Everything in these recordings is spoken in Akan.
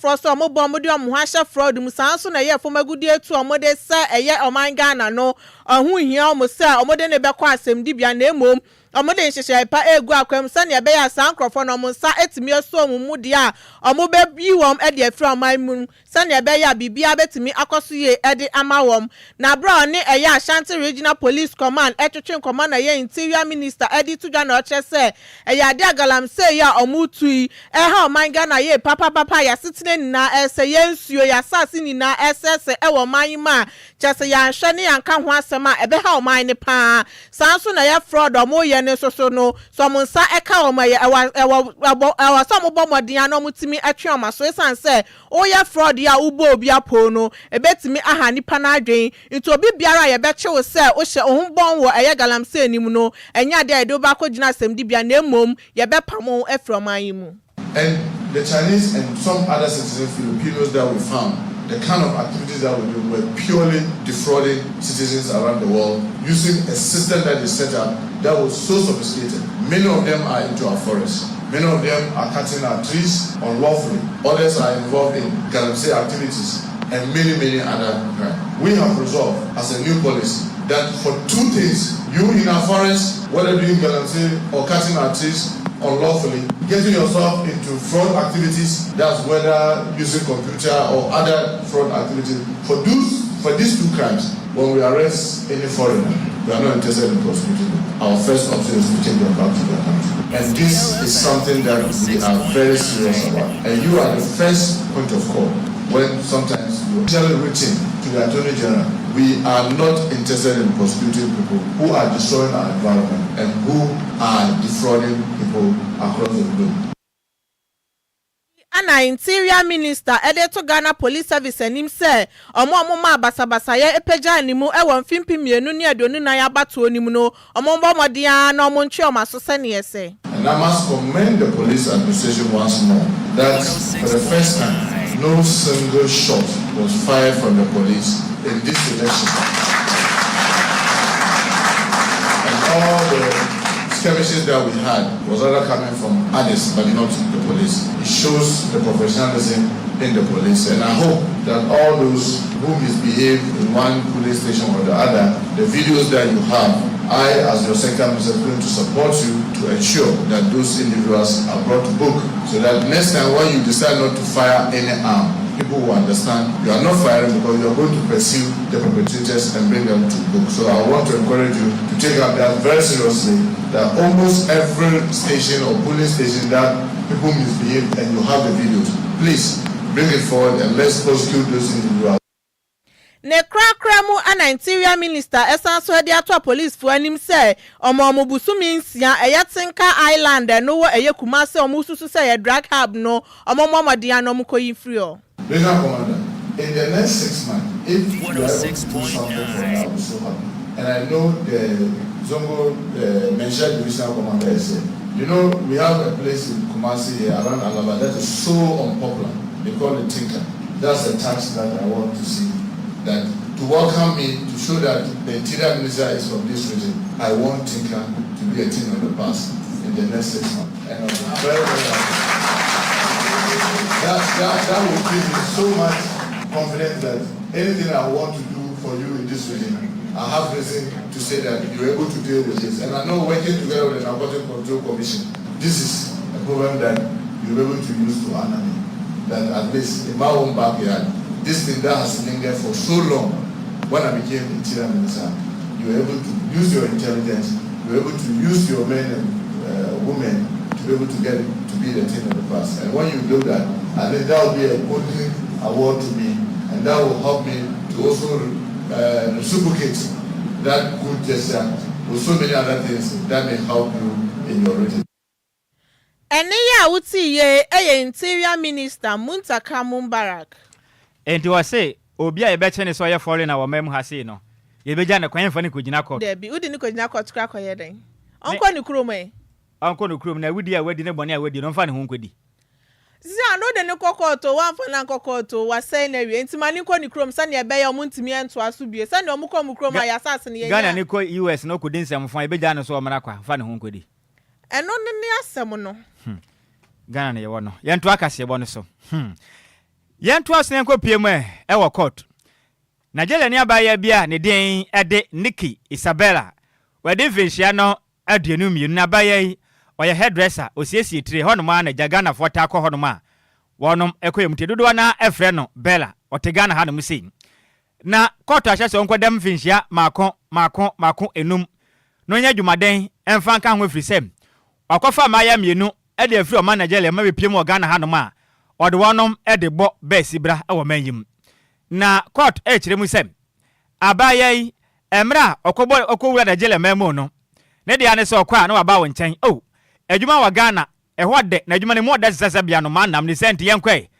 fro so mo bo mo de mo ha fraud mu san so na ye fo magudie tu mo de se eye oman Ghana no ahu hia mo se o mo de ne be kwa asem dibia na emom omode nhyehyɛ pa egu akwam sane ebe ya san krofo no mo nsa etimi eso mu de a omo be bi wom e de afra oman mu sane ebe ya bibia betimi akoso ye e de ama wom na bra ne eya Ashanti Regional Police Command etwetwe command na ye Interior Minister Edi Tudwa na oche se eya de agalam se ya omo tui ha oman Ghana ye papa ya sitine na ese ye nsuo ya sase ni na ese e wo man ma chese ya nhwe ne yanka ho asema ebe ha oman ne pa san so na ya fraud omo ye so no so mo nsa eka o maye ewa so mo bo modin na mo timi atwe o maso esan se o ya fraud ya ubo obi apo no ebetimi aha nipa na adwen into obi biara ye beche wo se o hye ohunbon wo eye galamse anim no enya de edo ba ko gina asem dibia na emom ye bepamo efrom ayimu. And the Chinese and some other citizens Filipinos that we found, the kind of activities that we do were purely defrauding citizens around the world using a system that is set up that was so sophisticated. Many of them are into our forests. Many of them are cutting our trees unlawfully. Others are involved in galamsey activities and many other crimes. We have resolved as a new policy that for 2 things, you in our forests, whether doing galamsey or cutting our trees unlawfully, getting yourself into fraud activities, that's whether using computer or other fraud activities. For these 2 crimes, when we arrest any foreigner, we are not interested in prosecuting them. Our first option is to take them back to their country. And this is something that we are very serious about. And you are the first point of call when sometimes you are written to the Attorney General. We are not interested in prosecuting people who are destroying our environment and who are defrauding people across the globe. Ana Interior Minister Edeto Ghana Police Service anim se omo ma basabasa ye epeja animu e won fimpi mienu ne adonu na ya bato onimu no omo mbo modia na omo ntwe omo so se ne yese. And I must commend the police administration once more that for the first time no single shot was fired from the police in this election. And all the skirmishes that we had was rather coming from others, but not the police. It shows the professionalism in the police, and I hope that all those who misbehave in one police station or the other, the videos that you have, I, as your second minister, is going to support you to ensure that those individuals are brought to book, so that next time when you decide not to fire any arm, people will understand you are not firing because you are going to pursue the perpetrators and bring them to book. So I want to encourage you to take up that very seriously, that almost every station or police station that people misbehave and you have the videos, please bring it forward and let's prosecute those individuals. Ne krakra mu ana Interior Minister esan so de ato police fu anim se omo busumi nsia eyetinka island no wo eye Kumase omo susu se ye drug hub no omo momodian no mkoyi free o. Regional Commander, in the next 6 months, if you are able to do something for that, I will so happy. And I know the Zongo mentioned Regional Commander is saying, you know, we have a place in Kumasi here around Alaba that is so unpopular. They call it Tinker. That's a tax that I want to see. That to welcome me, to show that the Interior Minister is from this region, I want Tinker to be a thing of the past in the next 6 months. And I'm very happy. That will give me so much confidence that anything I want to do for you in this region, I have reason to say that you're able to deal with this. And I know working together with the Narcotic Control Commission, this is a program that you're able to use to honor me. That at least in my own backyard, this thing that has lingered for so long, when I became Interior Minister, you were able to use your intelligence, you were able to use your men and women to be able to get it to be the thing of the past. And when you do that, I think that will be a golden award to me, and that will help me to also reciprocate that good gesture with so many other things that may help you in your region. Ene ya uti ye Interior Minister Muntaka Mumbarak. Enti wase obi a ebe chene so ye foreign na wo mem ha sei no. Ye beja ne kwan fa ne kogina court. Debi udi ne kogina court kra koye den. Onko ni kuro mai. Onko no krom na wudi a wadi ne bone a wadi no fa ne ho nkodi. Sisi no de ne kokoto wan fa na kokoto wase na wi enti mani ko ni krom sa ne ebe ya omuntimi ento aso bie sa ne omukọ mu krom ya asase ne ye. Ghana ne ko US no ko dinsem fa e beja ne so o mara kwa fa ne ho nkodi. Eno ne asem no. Ghana ne ye wo no. Ye nto akase bo no so. Yentu asen ko piem e wo court. Nigeria ni abaya bia ne den ede Nikki Isabella. Wede finhia no aduenu mienu na abaya yi oye hairdresser osiesie tire honoma na Ghana fota akọ honoma. Wonom ekoyemte dodo na efre no Bella otegana ha no musi. Na court ahye so nkodam finhia mako enum. No nya dwumaden emfa nka ho frisem. Akofa maya mienu ede afri o ma Nigeria ma bepiem o Ghana ha no ma. Ode wonom ede bo besibra e wo manyim. Na court chire mu sem abaya yi emra okowura Nigeria memo no ne dia ne se okwa na waba wo nchen oh adwuma wa Ghana ehwo de na adwuma ne mo da sesa bia no manam ne sent yenkwe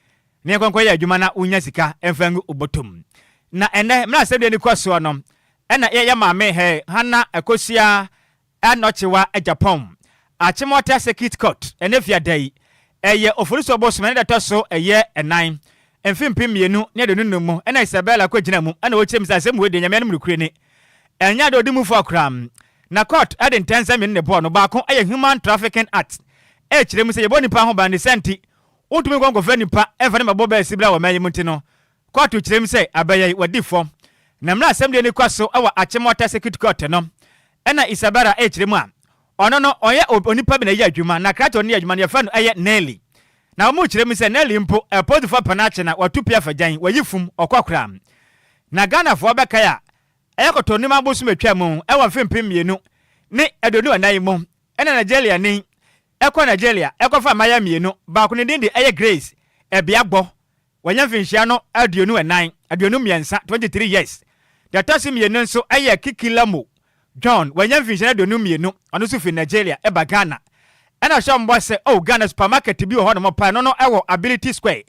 ne yenkwe ya adwuma na unya sika emfangu obotom na ene mra se de ni kwaso no ena ye maame he hana ekosia anochewa Japan achimota circuit court ene fiadai eye oforiso boss me ne da so eye enan emfimpi mienu ne de nunumu ena Isabella kwagina mu ana wochiem sasem we de nyame no mrukure ni enya de odimu for kram na court ade intensa me ne bo no ba ko eye Human Trafficking Act kire mu se ye boni pa ho ba ne senti utumi gongo fa nipa emfa ne mabo ba sibra wa mayi muti no court kire mu se abaya wadi fo na mra asem de ni kwaso awa achimota circuit court no ena Isabella kire mu a ono no oye onipa bi na ye adwuma na krato ne adwuma ne fa no eye Nelly na omu kire mi se Nelly mpo airport for panache na watupia fajan wayifum okokra na Ghana fo beka ya ayakoto ni mabosu metwa mu e wa fempem mienu ne adonu anan mu ena Nigeria ni ekọ Nigeria ekofa maya mienu ba ko ne din de eye Grace ebiagbo wanya finhia no aduonu anan aduonu miensa 23 years the tasi mienu nso eye Kikilamo John wanya finhia aduonu mienu ono su fi Nigeria e ba Ghana ena shombo se oh Ghana supermarket bi ho no pa no ewo Ability Square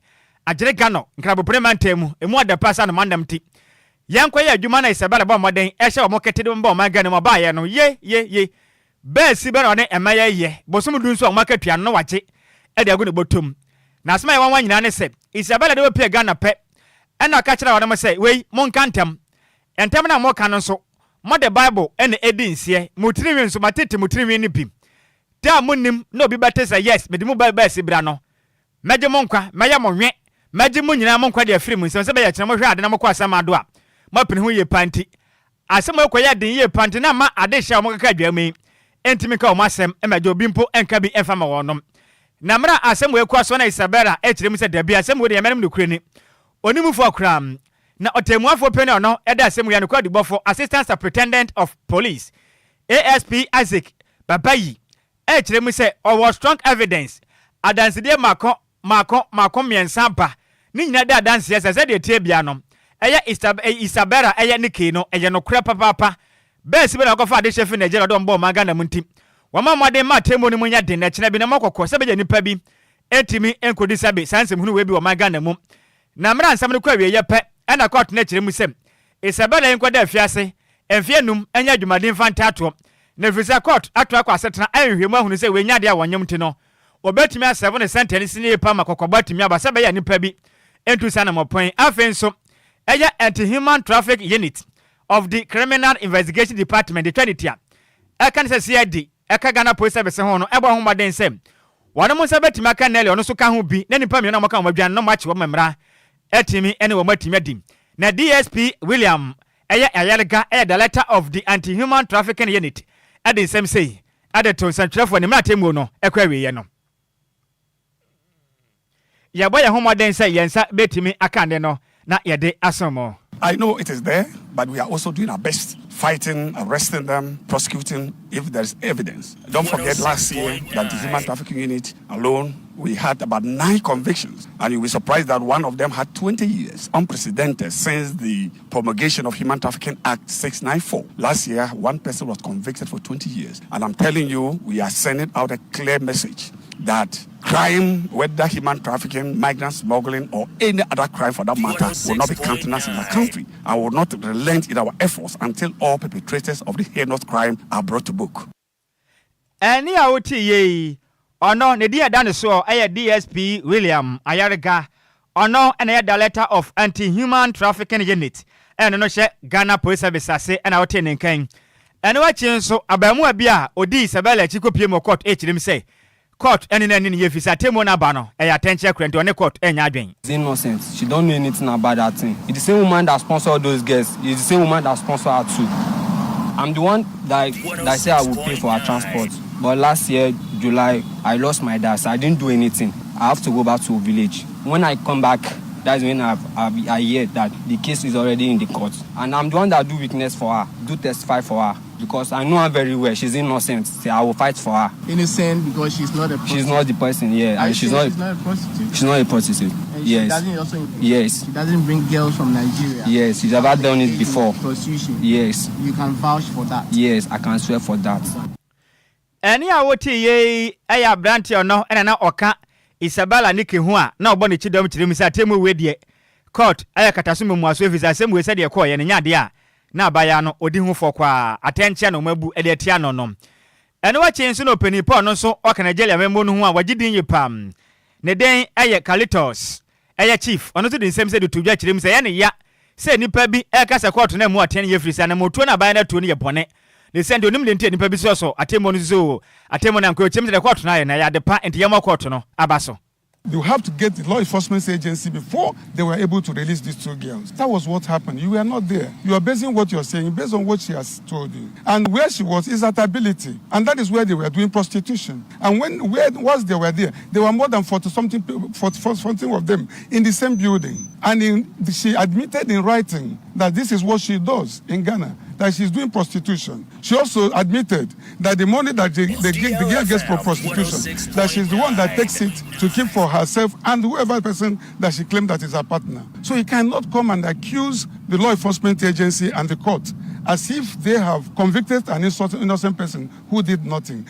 Agyei Ghana nkrabo premantemu emu adapasa no mandamti yankwa ya adwuma na Isabella ba moden ehye o moketede mba o magane mo ba ye no ye besi be no ne emaya ye bosum du nso o maketua no wagye ede agu ne botom na asema ye wanwa nyina ne se Isabella de we Ghana pe ena ka kira wona mo se wei monkantem entem na mo ka no nso mo the Bible ene edi nsie mutiriwi nso matete mutiriwi ni bi ta munim no obi betesa yes me di mu ba sibra no meje monkwa meya monwe meje mu nyina monkwa de afiri mu nse se be ya kire mo hwe ade na mo kwa Sammy Adwoa mo pene ho ye panti asem ekoya den ye panti na ma ade hia mo kaka dwame entimi ka o masem emeje obi mpo enka bi enfa ma wonom na mra asem ekwa so na Isabella kire mu se da bi asem we de yemenem no kure ni onimufu akram na otemuafo pene ono eda asem ya no kwa dibofo assistant superintendent of police ASP Isaac Babayi kire mu se owo strong evidence adanside mako miensa ba ni nyina da adanse se de tie bia no eye Isabella eye Nikki no eye no kura papa besi be na kofa ade chef Nigeria do mbo magana munti wama mwade ma temo ni munya de na kina bi na makokko se be nipa bi etimi enkodi sabe sansem hunu we bi wa magana mu na mra nsam ne kwa wie ye pe na court na kire mu sem Isabella enkoda afiase enfienum enya adwumaden fantato na visa court atwa kwa setena ahwehwemu ahunu se we nya de a wonyem ti no obetimi a 7 sentence ni pa makokko timi abasa be ya nipa bi entu sana mopon afenso eye anti-human traffic unit of the criminal investigation department the Trinity can say CID eka Ghana police service ho no ebo ho maden sem wono mo se betimi aka Nelly ono so ka ho bi na nipa mi na mo ka mo adwan no machi wo memra etimi ene wo matimi adim na DSP William eye ayarega eye the letter of the anti-human trafficking unit ade sem say ade to santrefo ni mratemu no ekwa wiye no ya boya ho maden say yensa betimi aka ne no na yede asomo. I know it is there, but we are also doing our best, fighting, arresting them, prosecuting if there is evidence. Don't forget last year that the human trafficking unit alone, we had about 9 convictions, and you'll be surprised that one of them had 20 years, unprecedented since the promulgation of Human Trafficking Act 694. Last year, one person was convicted for 20 years, and I'm telling you, we are sending out a clear message that crime, whether human trafficking, migrant smuggling, or any other crime for that matter, will not be countenanced in our country and will not relent in our efforts until all perpetrators of the heinous crime are brought to book. Any out ye, or no, the dear dinosaur, DSP William Ayarega, or no, and the letter of anti-human trafficking unit, and no share Ghana police service, and our tenant king. And watching so Abamu Bia, Odi Isabella Chico Piemo Court, HM say. court any ye fisa temo na ba no e attention current on court enya adwen. It's innocent. She don't know anything about that thing. It's the same woman that sponsored those girls. It's the same woman that sponsored her too. I'm the one that said I would pay for her transport. But last year, July, I lost my dad, so I didn't do anything. I have to go back to a village. When I come back, that's when I hear that the case is already in the court. And I'm the one that do witness for her, do testify for her. Because I know her very well. She's innocent. So I will fight for her. Innocent because she's not a prostitute? She's not the person, yeah. And she's not a prostitute? She's not a prostitute. And yes. She doesn't also... Yes. She doesn't bring girls from Nigeria? Yes, she's never done it before. Prostitution? Yes. You can vouch for that? Yes, I can swear for that. Any awoti ye aya branti ono ena na oka Isabella Niki hua na obo ne chidom chidem sa temu we de court aya katasumu muaso visa asem we said ye call ye nya de a na abaya no odi hu for kwa attention no mabu e de tia no no ene wa chensu no pani po no so oka Nigeria membo no hu a wagidin ye pam ne den aya Kalitos aya chief ono to din sem se de tudwa chidem sa ye ne ya se nipa bi e kasa court na mu aten ye frisa na motuo na abaya na tuo ne ye bone ne send onim de ntia nipa bi so atemo no zo atemo na nko chem de court na ye na ya de pa enti ye mo court no abaso. You have to get the law enforcement agency before they were able to release these two girls. That was what happened. You were not there. You are basing what you're saying based on what she has told you. And where she was is at ability. And that is where they were doing prostitution. And once they were there, there were more than 40-something of them in the same building. And she admitted in writing that this is what she does in Ghana, that she's doing prostitution. She also admitted that the money that the girl gets for prostitution, that she's the one that takes it to keep for herself and whoever person that she claimed that is her partner. So you cannot come and accuse the law enforcement agency and the court as if they have convicted an innocent person who did nothing.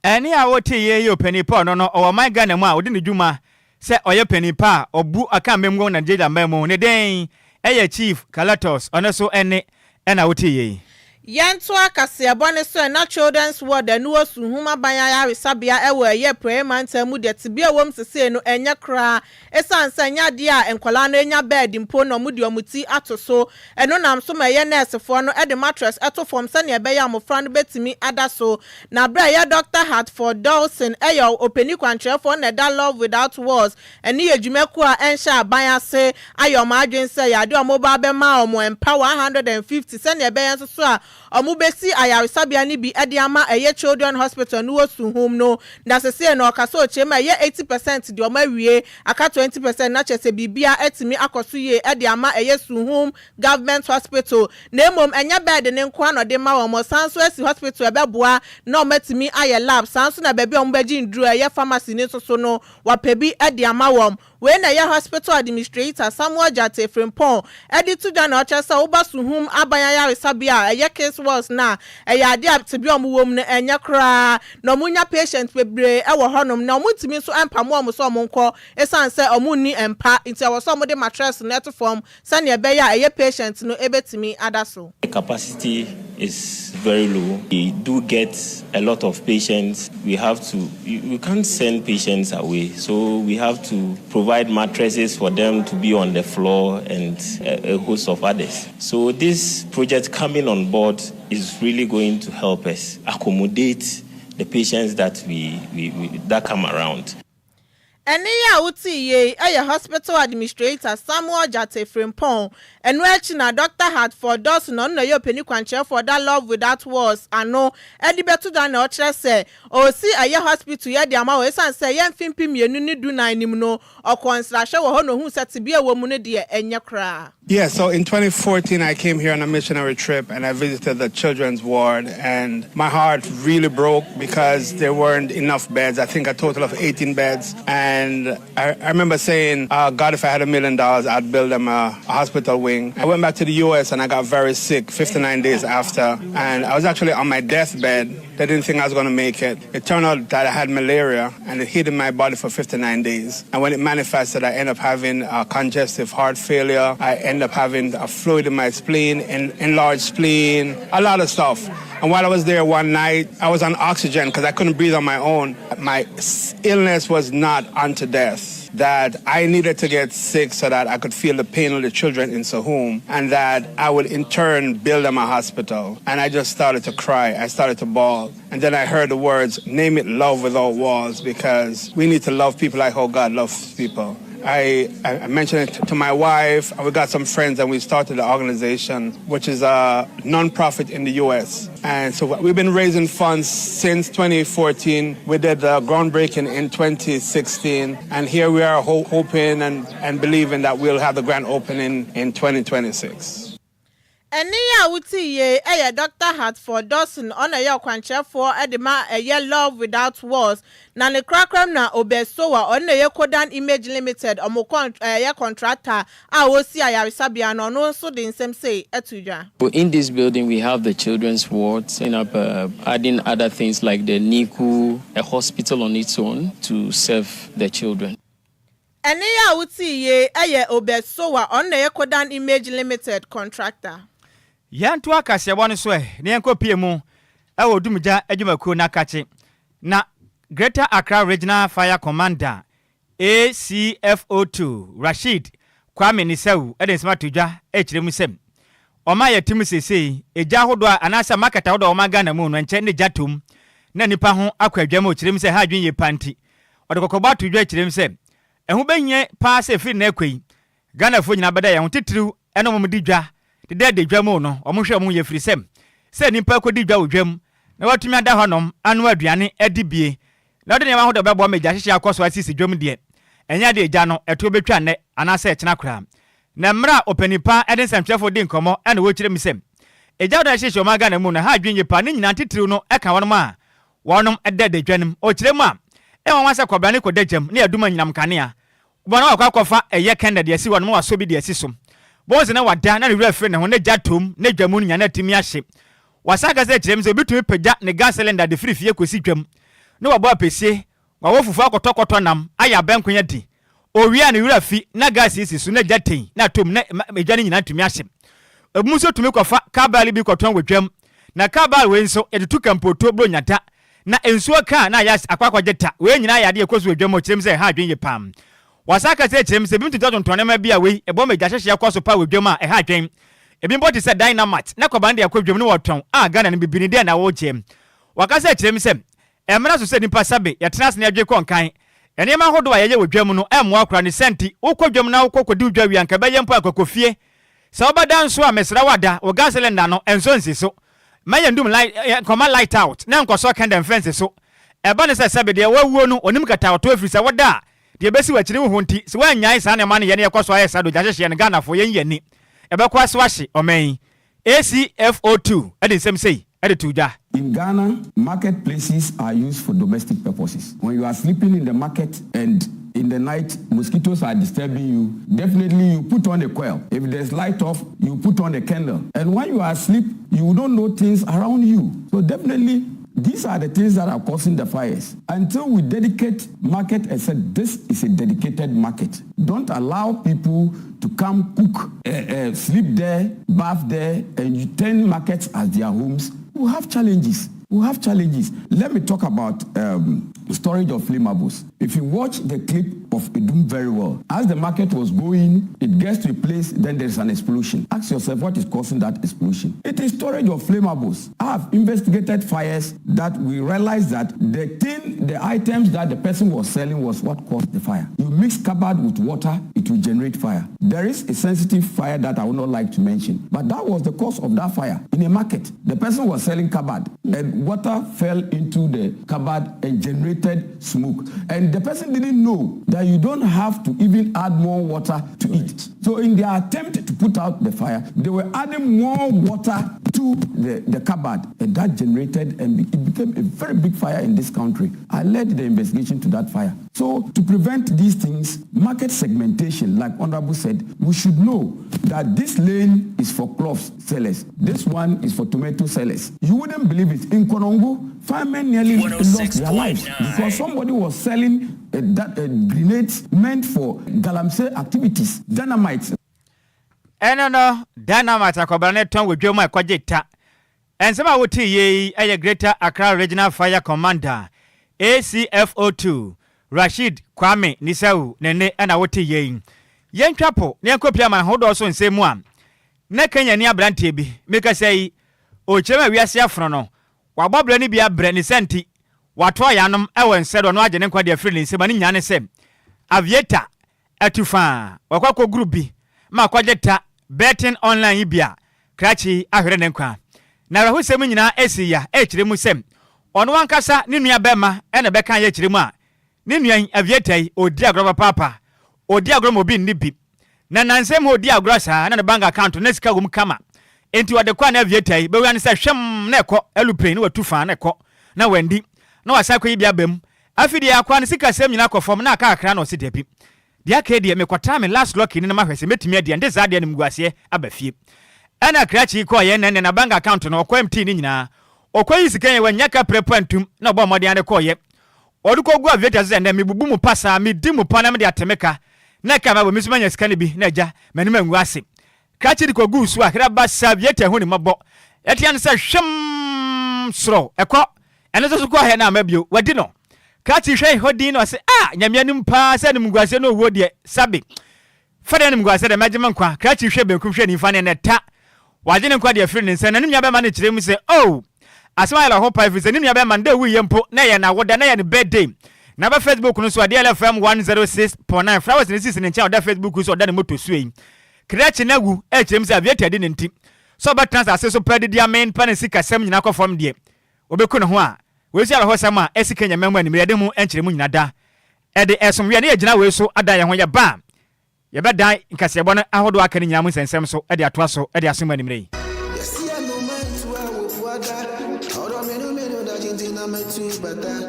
Any awoti ye yo penny pa no o my Ghana mu a odi ne dwuma se oye penny pa obu aka memgo Nigeria memo ne den eye chief Kalitos oneso ene na woti ye Yanto akase abone so na children's ward anu osu huma banya ya resabia ewe ye prayer man tamu de tibia wom sese no enya kra esansa nya de a enkwala no enya bed mpo no mudi omuti atoso eno nam so ma ye nurse fo no e de mattress eto form se ne be ya mofra no betimi adaso na bra ye Dr. Hartford Dawson eyo openi kwantre fo na da love without walls eni edwumaku a ensha banya se ayo ma adwen se ya de omoba be ma omo empower 150 se ne be yan so a omubesi ayaresabia ni bi ediama eye children hospital no osu home no na sese no kaso chema ye 80% de omawie aka 20% na chese bibia etimi akoso ye ediama eye su home government hospital na emom enya bed ne nko anode ma wo sanso esi hospital ebeboa na omatimi aye lab sanso na bebi ombaji ndru eye pharmacy ni so no wapebi ediama wom we na ye hospital administrator Samuel Jate Frimpon edi tuja na ochesa obasu home abanya yaresabia eye case was na ade abtibi omuwom na enya kra na omunya patient bebre e wo honom na omutimi so empamo omuso omunko esanse omunni empa nti awoso omode mattress net form sane ebe ya eye patient no ebetimi adaso. The capacity is very low. We do get a lot of patients. We can't send patients away, so we have to provide mattresses for them to be on the floor and a host of others. So this project coming on board is really going to help us accommodate the patients that that come around. Eni ya uti ye hospital administrator Samuel Jate Frimpon enu echi na Dr. Hartford Dawson no ye openi kwanche for that love without walls ano edi betu da na ochre se o si hospital ye de ama o esan se ye mfimpi mienu ni du na anim no okonslahwe wo ho no hu setibia wo mu ne de enye kra. Yeah, so in 2014 I came here on a missionary trip and I visited the children's ward and my heart really broke because there weren't enough beds. I think a total of 18 beds. And I remember saying, God, if I had $1 million, I'd build them a hospital wing. I went back to the US and I got very sick 59 days after. And I was actually on my deathbed. They didn't think I was going to make it. It turned out that I had malaria and it hid in my body for 59 days. And when it manifested, I ended up having congestive heart failure. I ended up having a fluid in my spleen, enlarged spleen, a lot of stuff. And while I was there one night, I was on oxygen because I couldn't breathe on my own. My illness was not unto death. that I needed to get sick so that I could feel the pain of the children in Sahum, and that I would in turn build them a hospital. And I just started to cry. I started to bawl. And then I heard the words, name it love without walls, because we need to love people like how God loves people. I mentioned it to my wife, and we got some friends, and we started an organization, which is a non-profit in the U.S. And so we've been raising funds since 2014. We did the groundbreaking in 2016, and here we are hoping and believing that we'll have the grand opening in 2026. Enia wuti ye Dr. Hartford Dawson on a kwanche for edema love without walls. Na ne krakram na obesowa on a Kodan Image Limited or contractor a wosi ayarisabia no no so the same say etuja. In this building we have the children's ward, setting up adding other things like the NICU, a hospital on its own to serve the children. Enia wuti ye obesowa on a Kodan Image Limited contractor. Yantu akase wonu so ne enko pie mu e wodumja adwumakuo na kache na Greater Accra Regional Fire Commander ACFO2 Rashid Kwame Nisau edensema todwa ekiremu sem oma yetimu sesei eja hodo anasa market hodo oma Ghana mu no enche ne jatom na nipa ho akwadwam okirem se ha dwen ye panti odekokoba todwa ekirem se ehu benye pa se fi na akwei Ghana fo nyina beda ye ho titiriu eno momdi dwa de dwam no omohwe omo ye firisem se nipa kodi dwa odwam na watumi ada honom anu aduane adibie na de ne ma hodo bebo meja hyehye akoso asisi dwam de enya de eja no eto betwa ne anase ekena kra na mra opanipa eden samtwefo de nkomo ene wo kire misem eja oda hyehye o maga na mu na ha dwenye pa ne nyina titiriu no eka wonom a wonom edede dwanem o kire mu a e won wase kobra ne kodajam ne aduma nyinam kanea bona akwakofa eye kenda de asi wonom waso bi de asi so bozi na wada na ne refer ne ho ne jatom ne dwamu nya na timi ahye wasaka se kirem se bitumi pagya ne gas cylinder de frifie kosi dwam ne wabo apesie wawo fufu akotokoto nam aya benkonya di owia ne wura fi na gas isi so na jaten na tom na medwa ne nyina tumi ahye ebumu tumi kofa kabali bi koton wodwam na kabali we nso edetu kampoto bro nyata na ensuo ka na ya akwakwagyeta we nyina ya de ekoso wodwam o kirem se ha adwen ye pam wasaka se kirem se bintu tonton ma bia we ebo meja hyehye akoso pa wodwam a ha adwen ebimbo ti se dynamite na kwabande yakwadwam ne woton a Ghana ne bibini de na wo jem wakasa kirem se emra so se nipa sabe yatena ne adwe konkan enema hodo ayeye wodwam no emo akura ne senti ukwadwam na ukokodi udwa wi anka beye mpo akokofie se obada nso a mesra wada o gas cylinder no enso nsiso maye ndum light command light out na nkoso kenda fence so eba ne se sabe de wawuo no onim kata oto afiri wada de besi wachiri wo honti se wanyai sa ne ma ne ye ne yakoso ayesa do jahye ne Ghana fo yen yeni ebe kwa so ahye omen ACFO2 edi nsem sei edi tuja. In Ghana, marketplaces are used for domestic purposes. When you are sleeping in the market and in the night, mosquitoes are disturbing you, definitely you put on a coil. If there's light off, you put on a candle. And when you are asleep, you don't know things around you. So definitely, these are the things that are causing the fires. Until we dedicate market and say this is a dedicated market, don't allow people to come cook, sleep there, bath there, and you turn markets as their homes. We have challenges. Let me talk about storage of flammables. If you watch the clip of Idum very well, as the market was going, it gets to a place, then there's an explosion. Ask yourself what is causing that explosion. It is storage of flammables. I have investigated fires that we realized that the items that the person was selling was what caused the fire. You mix carbide with water, it will generate fire. There is a sensitive fire that I would not like to mention, but that was the cause of that fire in a market. The person was selling carbide and water fell into the cupboard and generated smoke. And the person didn't know that you don't have to even add more water to it. So in their attempt to put out the fire, they were adding more water to the cupboard, and that generated and it became a very big fire in this country. I led the investigation to that fire. So to prevent these things, market segmentation, like Honorable said, we should know that this lane is for cloth sellers. This one is for tomato sellers. You wouldn't believe it. In Konongo, firemen nearly lost their lives because somebody was selling grenades meant for galamsey activities, dynamite. No, dynamite akobane ton wedwom akwageta. Ensema woti ye Greater Accra Regional Fire Commander ACFO2 Rashid Kwame Nisau nene ana wote yen yen twapo ne nkopia man hodo so nsemu a na Kenya ni abrante bi meka sei o chema wiase afro no wabobra ni bia bre ni senti wato yanom ewo nsedo no agye ne kwade afri ni nsema ni nyane sem aviator atufa wakwako group bi ma kwageta betting online bia krachi ahwere ne nkwa na rahusem nyina esiya ekire mu sem ono wankasa ne nua bema ene beka ye ekire mu a ne nua aviator odi agro papa odi agro mo bi ni bi na nansem odi agro sa na ne bank account na sika gum kama enti wade kwa na aviator be wan se hwem na ekọ aluplane watufa na ekọ na wandi na wasa kwa bia bem afidi akwa ne sika sem nyina akofom na aka akra na osidepi dia ka die me kwata me last lock ni na mahwese metumi ade nde za de ne mguase abafie ana krachi ko ye ne na bank account no okwa MT ni nyina okwa yi sika ye wanyaka prepantum na obo mode ade ko ye oduko gu aviator ze na me bubu mu pasa me di mu pana me de atemeka na ka ba misuma nya sika ne bi na ja manima nguase krachi di ko gu su akra ba aviator hu ni mabo etian se hwem sro ekọ ene so ko he na mabio wadi no krachi hwe hodin no se nyamianim pa se nim nguase no wo de sabi fada nim nguase de magema nkwa krachi hwe benkum hwe ni fa ne neta waje ne nkwa de afri ne nsa na nim nya be ma ne kire mu se asema la hopa if se nim nya be ma nde wu yempo na ye na woda na ye ne birthday na ba Facebook no so DLFM 106.9 flowers ne sisi ne ncha oda Facebook so oda ne moto suei krachi na wu kire mu se aviator de ne nti so ba transfer so pedi dia main pan sika sem nyina ko form de obeku ne ho a we si Adwoa Sammy esi Kenya memu ani mede mu enkire mu nyina da ede esomwe ne yegina we so ada ye ho ye ba ye beda nkase ebo no ahodo aka ne nyina mu sensem so ede atoa so ede asoma ani mrei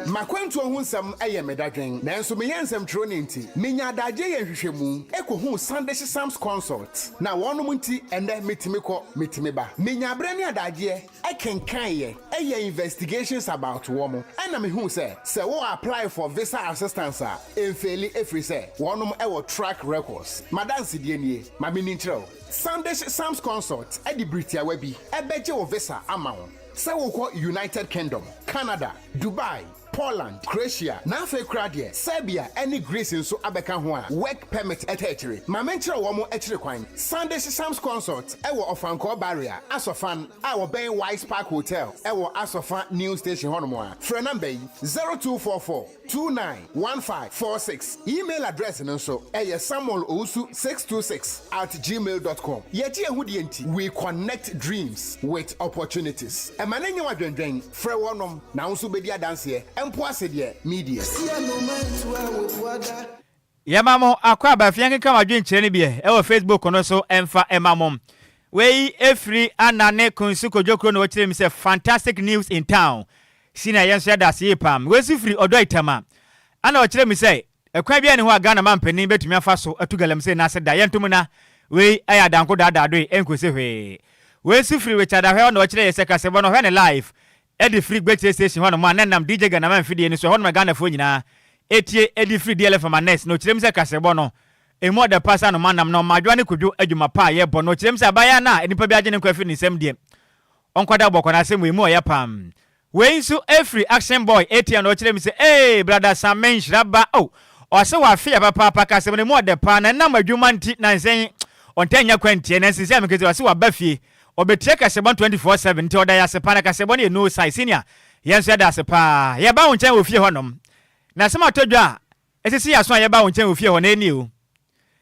makwantu ohunsam eye medadwen nanso me yensam tro ne nti menya adaje ye hwehwemu ekohu Sunday Sam's consult na wonom nti ende metimi ba menya abre ne adaje ekenkan ye eye investigations about womo ana me hu se wo apply for visa assistance a enfeli efri se wonom ewo track records madansi die nie ma me nintrel Sunday Sam's consult edi britia wabi ebeje wo visa amawo se wo ko United Kingdom, Canada, Dubai, Poland, Croatia, Nafe Kradia, Serbia, any Greece nso abeka ho a work permit etechiri. Ma menchira wo mo echiri kwan. Sunday Sam's consult ewo Ofanko barrier, Asofan, our Bay Wise Park Hotel, ewo Asofan New Station honomo a. Phone number 0244291546. Email address nso samuel626@gmail.com. Yeti ehudi enti, we connect dreams with opportunities. Emanenye wadwendwen, frɛ wonom na nso bedi adanse media. Yamamo akwa ba fianke kama dwen kire ne bie e wo Facebook no so emfa emamom we efri anane kunsu kojokro no kire mi se fantastic news in town sina yenso ya dase pam we sifri odo itama ana o kire mi se ekwa bia ne ho aga na mampani betumi afa so atugalam se na se da yentum na we aya danko dada do enkose hwe we sifri we chada hwe no kire yese kase bo no hwe ne live Edi free great station hono ma nanam DJ Ghana man fidie ni so hono ma Ghana fo nyina etie edi free DLFM next no kirem se kasebo no emo de pasa no manam no madwa ne kodwo adwuma pa ye bo no kirem se abaya na enipa bi agye ne kwafi ni sem die onkwada bokọ na sem we mu oya pam we nso every action boy etie no kirem se brother Sammy Nhyiraba o se wa afia papa kasebo ne mo de pa na nam adwuma nti na nsen ontanya kwantie na nsen se amekezi se wa bafie obetie kasebo 24/7 nti oda ya sepa na kasebo ne no size senior yenso ya da sepa ye ba wonchen ofie honom na sema todwa esisi ya so ya ba wonchen ofie ho na eni o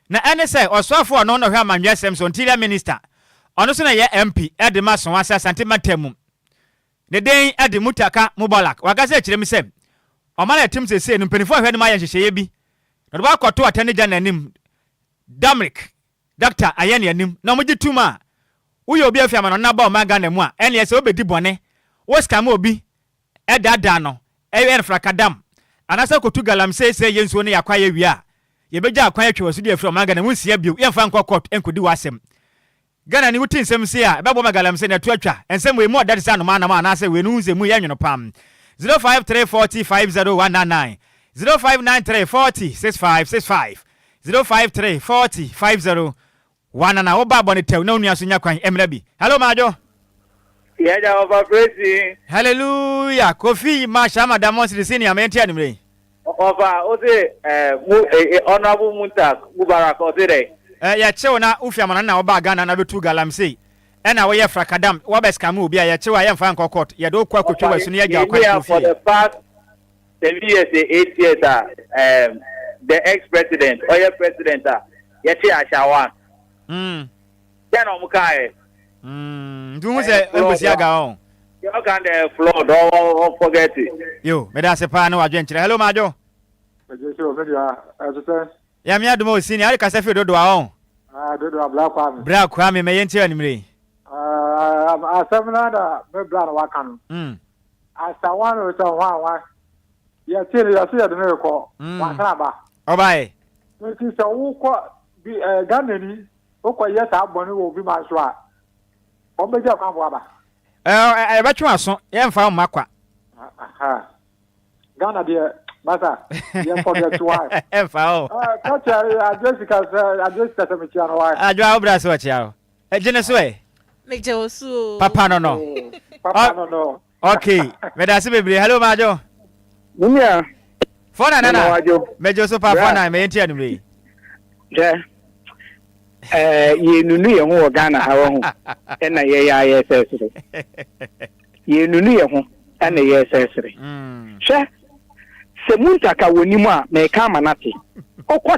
na ene se osofo no no hwa manwe sem so interior minister ono so na ye MP edema so asa santimatemu ne den ede mutaka mubalak wagase kire mi sem o ma na tim sese no mpenifo hwa ne ma ya hyehyeye bi no ba kwato atane gya nanim Damrik Dr. Ayani anim na mo gituma uyo obi afia ma na ba o ma Ghana mu a ene ye se obedi bone wo scam obi edada no frakadam anasa kotu galam sese yenso ne yakwa ye wi a ye beja akwa atwa wasu de from Ghana mu sia bio ye fa nkwa court enkodi wasem Ghana ni wutin sem se a bebo magalam se na to atwa ensem we mu that is no man na se we nu nze mu ye nwono pam 0534050199 0593406565 05340501 na oba bone tew na onua so nya kwan emrabi hello majo yeah over praise hallelujah kofi ma shama damon sini amenti animre Honorable Muntak Mubarak Ozire. Ya chewo na ufiamana na oba Ghana na betu galamsey. Ena wo ye frakadam wo beskamu obi ya chewo ya mfa nkokot ya do kwa kwetwe wasu ne ya gya kwa for the past 7 years 8 years the ex-president or your president yachi ashawan then omukae ndu se embusi aga on you can the flood don't forget it yo me da se pa na wadwenkyere hello majo ya mi adumo sini ari kasa fe dodo a on dodo black kwame me yenti animre asamna da me bla na wakano asawan o so wan ya tiri ya se de ne ko wakana ba obae nti se wo ko bi Ghana ni o ko yes aboni wo bi ma so a o be je kan fo aba betwe aso ye mfa makwa aha Ghana de masa ye forget why mfa o Jessica Sammy Adwoa Adwoa obra so chiao ejene so me je osu papa no okay me da se bebre hello majo Munya Fona nana me je so papa na me yenti anumre ye nunu ye ho Ghana ha ho na ye ya ye sesere ye nunu ye ho na ye sesere hwe se muntaka wonimu a me ka manate okọ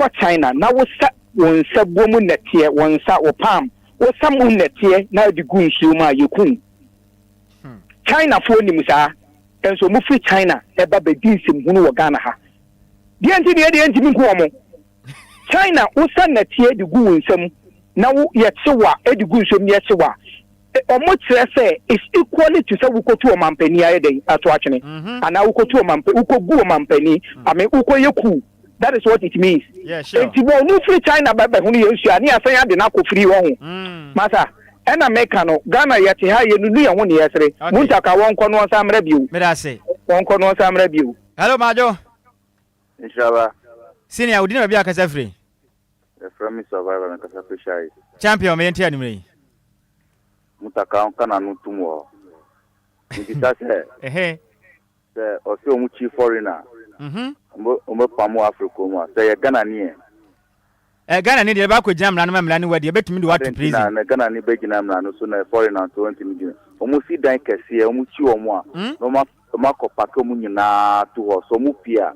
China na wo sa won sa bomu netie won sa wo pam wo sa mu netie na di gunsu ma yekun China fo nimu sa enso mu fi China e ba be dinsim hunu wo Ghana ha die enti mi ko mo China usa netie di gu nsam na wo yetewa edi gu nsam yetewa omo kire say is equally to say wukotu o mampani ayeden ato atwene ana wukotu o mampa wukogu o mampani ame wukoyeku that is what it means enti bo no free China ba hunu yesu ani asan ya de na ko free wo ho masa ena meka no Ghana yete ha ye nunu ye ho ne yesere muntaka won kono on samra biu me da se won kono on samra biu hello majo inshallah senior udina bia kasa free from survivor and kasa free champion me yenti anumre mutaka kana nutumo ndita se o se omu chi foreigner o pamu Africa mu se ye Ghana ni Ghana ni de ba ko jam na no memla ni wadi betumi de watu prison na Ghana ni be gina mla no so na foreigner 20 million omu si dan kese omu chi omu a no ma ko pack omu nyina to ho so mu pia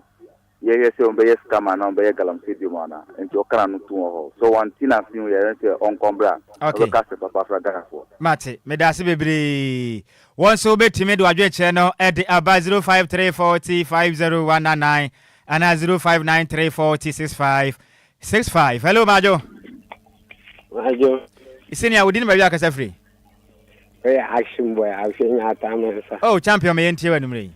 ye se on be yes kama na on be galam stadium ana enti o kana nutumo ho so one thing as you ye se on kombra okay ka se papa fra Ghana fo mate me da se bebre won so betimi de wadwenkyere no e de aba 0534050199 ana 0593406565 hello majo isini ya udini bia kasa free action boy afenya atamansa oh champion me yenti wanumre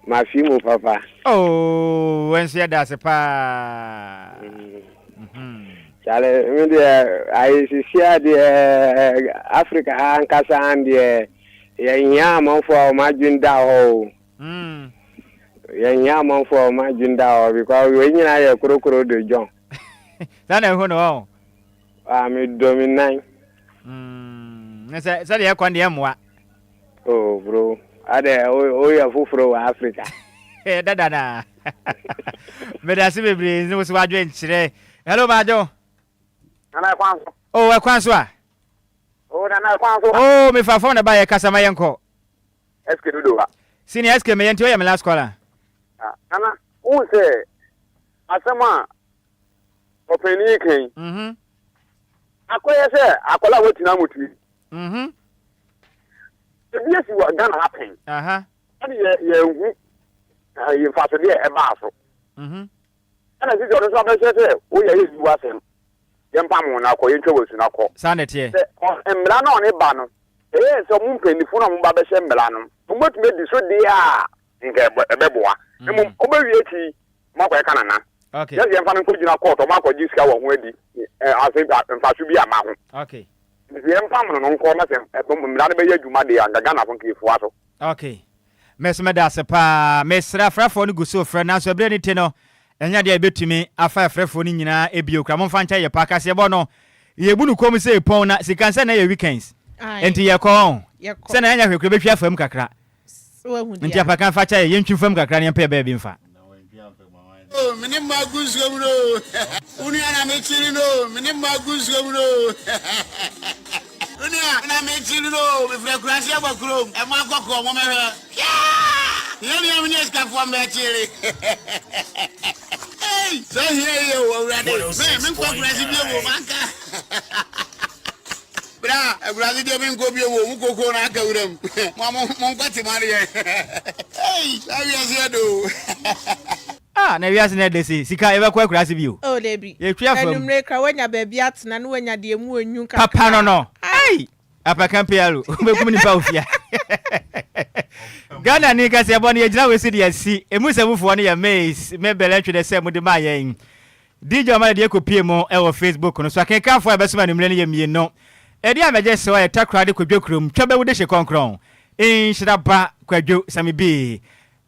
ma fimu papa oh wenso ya da se pa chale mi de aisisia de Africa ankasa ande ya nyama fo ma junda ho ya nyama fo ma junda ho because we nyina ya krokro de John na ho no mi dominate nese ya kwande emwa oh bro ade o ya fufuro wa Africa dada me da se bebre ni so wadwenkyere hello majo ana kwanso oh e kwanso a oh na kwanso oh me fa phone na ba ye kasa ma yenko eske dudo wa sini eske me yenti o ya me last caller ana o se asema openi ken akoye se akola wetina mutu ebiesi wa Ghana happen ani ye ngu ye faso de e ba so ana ti joro so be se o ye yi wa sem ye mpam na ko ye ntwe wasu na ko sanetie embra na oni ba no so mu mpanifu na mu ba be se mbra no mo tumi di so de a nke ebeboa mo obewie ti mo ko e kana na okay yes ye mpam ko jina court o ma ko jiska wo ho adi ase mfasu bi ama ho okay ye mpam no nko ma se mbra na be ye adwuma de anga Ghana ko nkifu aso okay mesme da se pa mesra frafo ni guso fra na so ebre ni te no enya de betumi afa frafo ni nyina ebio kra mo fancha ye pa kase bo no ye bunu kom se pon na sikanse na ye weekends enti ye ko se na enya hwekre betwa fam kakra nti Apakan fa cha ye ntwi fam kakra ne mpa baby mfa Oh, mini magus gomro. Uni ana me chiri no, mini magus gomro. Uni ana me chiri no, me frequency abakrom. E ma kokko mo me he. Yeni am nes ka fo me chiri. Hey, so here you already. Me frequency bi wo manka. Bra, Brazil de min go bi wo mu kokko na aka wuram. Mo kwati mari ye. Hey, sabi asedo. Na wiase na de sika ebe kwa kurase bio oh lebi ye twa fam enumre kra wanya baabi atena no wanya de mu onyu ka papa no ai Apakan pialo mekum ni pa ofia Ghana ni ka se ebo na ye gina we si de asi emu semufo no ye me bele twe de se mu de ma yen DJ ma de ekopie mo e wo Facebook no so akenka fo ebe so ma numre ne ye mie no e dia meje se wa ye takra de kwadwokrom twa be wo de hye konkron Nhyiraba Kwadwo Sammy B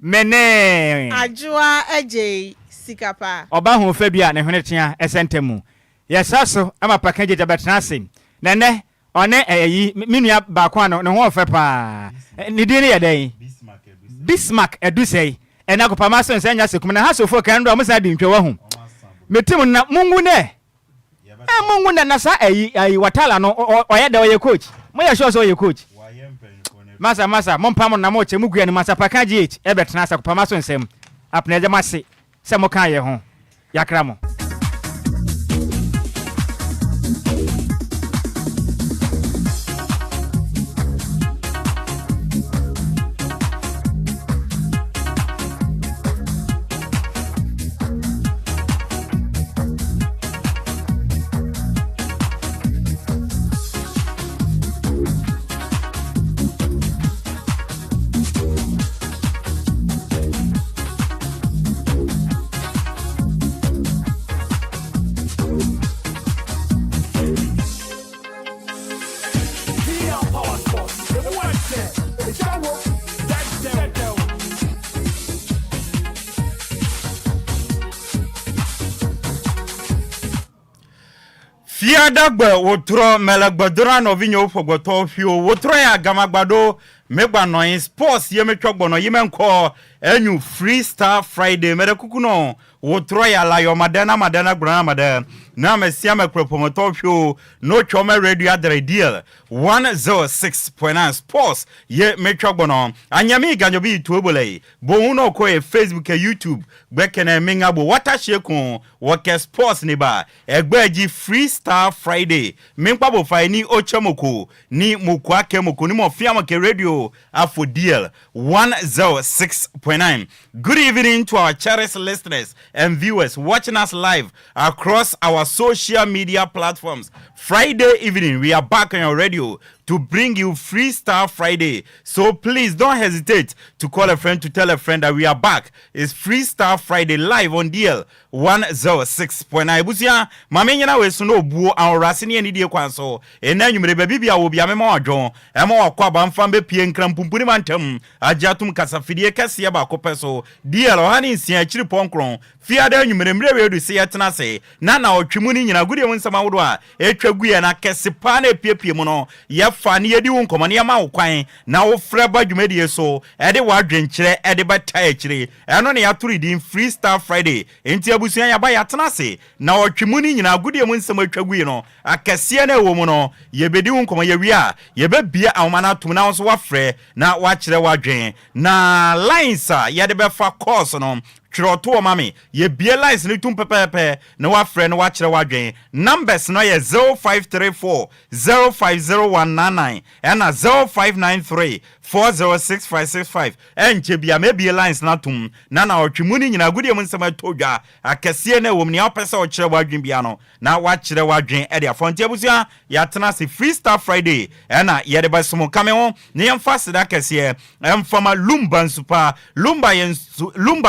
Mene Adwoa Agyei Sikapa Oba hu fa bia ne hwenetea esentemu yesaso ama Apakan jeje betnase nene one eyi minua ba kwa no ne ho fa pa ne di ne yeden Bismarck edusei ena ko pama so nsanya sekum na hasofo kan do amsa di ntwe wa hu metim na mungu ne mungu na sa eyi watala no oyede oye coach mo ye sure so oye coach Masa mompam na mo chemu gua ni masa Apakan GH ebetena sa kopama so nsem apneje mase se mo kan ye ho yakra mo Fiadagbe wotro melagbadora no vinyo fogoto fio wotro ya gamagbado megba no sports ye metwogbo no yimenko enyu freestyle Friday merekuku no wotro ya layo madana grana madana na mesia mekropomoto fio no chome radio adre deal 106.9 sports ye metwogbo no anyami ganyobi tuobole bo uno ko e Facebook e YouTube gbekene mingabo watasheku woke sports ni ba egbeji freestyle Friday minkpabo fa ni ochemoko ni mukwa kemoko ni mo fiamo ke radio afo deal 106.9. Good evening to our cherished listeners and viewers watching us live across our social media platforms. Friday evening we are back on your radio to bring you Freestyle Friday. So please don't hesitate to call a friend to tell a friend that we are back. It's Freestyle Friday live on DL 106.9. Busia, mamenyana we suno buo anrasini eni die kwanso. Ena nyumre bebia obi amema adwon. Ema wakwa bamfambe pie nkram pumpuni mantem. Ajatum kasafidie kase ba kopeso. DL ohani nsia chiri ponkron. Fiada nyumre mrewe du se yetena se. Na otwemu ni nyina gudie wonsama wodo a etwaguye na kese pa na piepie mu no. Fani yedi won komane ya ma wokwan na wo freba dwumedie so ede wadwenkyere ede beta ekire eno ne yaturi din Freestyle Friday enti abusuan ya ba yatena se na otwemu ni nyina agudie mu nsem atwaguye no akase na ewo mu no yebedi won komane yawi a yebebia awmana tum na so wafre na wakyere wadwen na lines a yede befa course no Chiroto mami ye bie lines ni tum pepepe na wa friend wa kire wadwen numbers no ye 0534 050199 and 0593 4066565 enche bia me bie lines na tum na otwemuni nyina gudie mu nsema todwa akese na wom ni opese o kire wadwen bia no na wa kire wadwen e de afonte abusia ya tena se Freestyle Friday na ye de basomo kame ho ne yemfa seda kese emfama Lumba